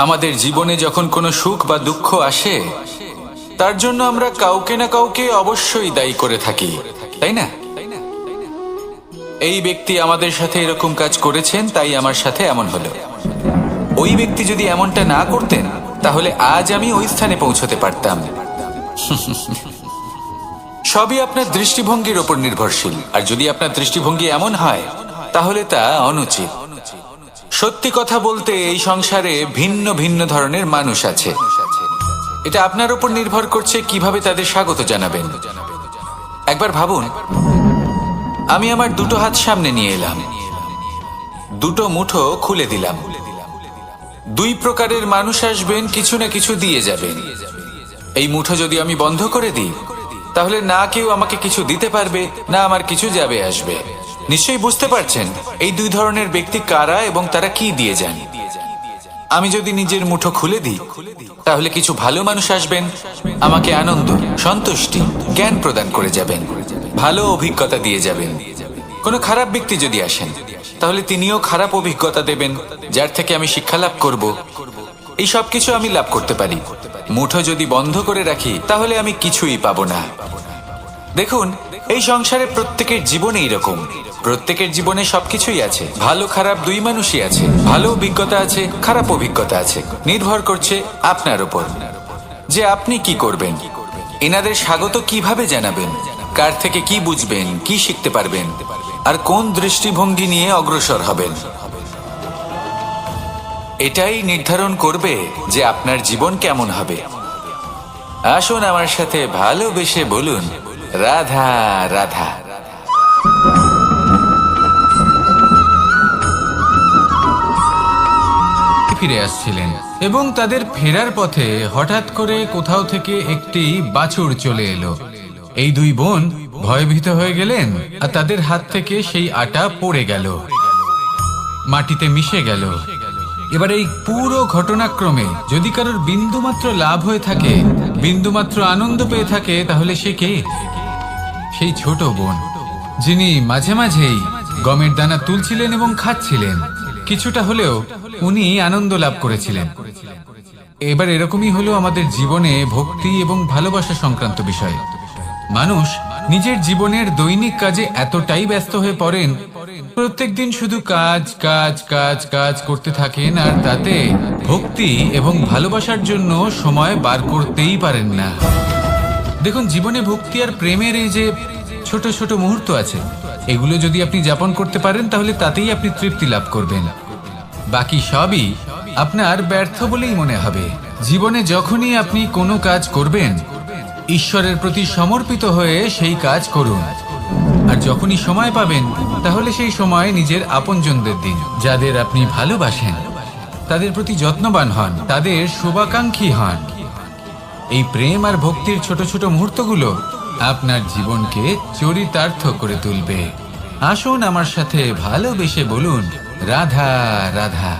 আমাদের জীবনে যখন কোনো সুখ বা দুঃখ আসে, তার জন্য আমরা কাউকে না কাউকে অবশ্যই দায়ী করে থাকি, তাই না? এই ব্যক্তি আমাদের সাথে এরকম কাজ করেছেন, তাই আমার সাথে এমন হলো। ওই ব্যক্তি যদি এমনটা না করতেন, তাহলে আজ আমি ওই স্থানে পৌঁছতে পারতাম। সবই আপনার দৃষ্টিভঙ্গির ওপর নির্ভরশীল। আর যদি আপনার দৃষ্টিভঙ্গি এমন হয়, তাহলে তা অনুচিত। সত্যি কথা বলতে, এই সংসারে ভিন্ন ভিন্ন ধরনের মানুষ আছে। এটা আপনার উপর নির্ভর করছে কিভাবে তাদের স্বাগত জানাবেন। একবার ভাবুন, আমি আমার দুটো হাত সামনে নিয়ে এলাম, দুটো মুঠো খুলে দিলাম। দুই প্রকারের মানুষ আসবেন, কিছু না কিছু দিয়ে যাবেন। এই মুঠো যদি আমি বন্ধ করে দিই, তাহলে না কেউ আমাকে কিছু দিতে পারবে, না আমার কিছু যাবে আসবে। নিশ্চয়ই বুঝতে পারছেন এই দুই ধরনের ব্যক্তি কারা এবং তারা কি দিয়ে যান। আমি যদি নিজের মুঠো খুলে দিই, তাহলে কিছু ভালো মানুষ আসবেন, আমাকে আনন্দ, সন্তুষ্টি, জ্ঞান প্রদান করে যাবেন, ভালো অভিজ্ঞতা দিয়ে যাবেন। কোনো খারাপ ব্যক্তি যদি আসেন, তাহলে তিনিও খারাপ অভিজ্ঞতা দেবেন, যার থেকে আমি শিক্ষা লাভ করব। এই সব কিছু আমি লাভ করতে পারি। মুঠো যদি বন্ধ করে রাখি, তাহলে আমি কিছুই পাবো না। দেখুন, এই সংসারে প্রত্যেকের জীবনে এরকম। প্রত্যেকের জীবনে সবকিছুই আছে, ভালো খারাপ দুই মানুষই আছে। ভালো অভিজ্ঞতা আছে, খারাপ অভিজ্ঞতা আছে। নির্ভর করছে আপনার উপর যে আপনি কি করবেন। এনাদের স্বাগত কিভাবে জানাবেন, কার থেকে কি বুঝবেন, কি শিখতে পারবেন, আর কোন দৃষ্টিভঙ্গি নিয়ে অগ্রসর হবেন। এটাই নির্ধারণ করবে যে আপনার জীবন কেমন হবে। আসুন আমার সাথে ভালোবেসে বলুন, রাধা রাধা। ফিরে আসছিলেন এবং তাদের ফেরার পথে হঠাৎ করে কোথাও থেকে একটি বাছুর চলে এলো। এই দুই বোন ভয়ভীত হয়ে গেলেন আর তাদের হাত থেকে সেই আটা পড়ে গেল, মাটিতে মিশে গেল। এবার এই পুরো ঘটনাক্রমে যদি কারোর বিন্দুমাত্র লাভ হয়ে থাকে, বিন্দুমাত্র আনন্দ পেয়ে থাকে, তাহলে সে কে? সেই ছোট বোন, যিনি মাঝে মাঝেই গমের দানা তুলছিলেন এবং খাচ্ছিলেন। কিছুটা হলেও উনি আনন্দ লাভ করেছিলেন। এবার এরকমই হলো আমাদের জীবনে ভক্তি এবং ভালোবাসা সংক্রান্ত বিষয়। মানুষ নিজের জীবনের দৈনিক কাজে এতটাই ব্যস্ত হয়ে পড়েন, প্রত্যেকদিন শুধু কাজ কাজ কাজ কাজ করতে থাকেন, আর তাতে ভক্তি এবং ভালোবাসার জন্য সময় বার করতেই পারেন না। দেখুন, জীবনে ভক্তি আর প্রেমের এই যে ছোট ছোট মুহূর্ত আছে, এগুলো যদি আপনি যাপন করতে পারেন, তাহলে তাতেই আপনি তৃপ্তি লাভ করবেন। বাকি সবই আপনার ব্যর্থ বলেই মনে হবে। জীবনে যখনই আপনি কোনো কাজ করবেন, ঈশ্বরের প্রতি সমর্পিত হয়ে সেই কাজ করুন। আর যখনই সময় পাবেন, তাহলে সেই সময় নিজের আপনজনদের দিন। যাদের আপনি ভালোবাসেন, তাদের প্রতি যত্নবান হন, তাদের শুভাকাঙ্ক্ষী হন। এই প্রেম আর ভক্তির ছোট ছোট মুহূর্তগুলো আপনার জীবনকে চরিতার্থ করে তুলবে। আসুন আমার সাথে ভালোবেসে বলুন, রাধা রাধা।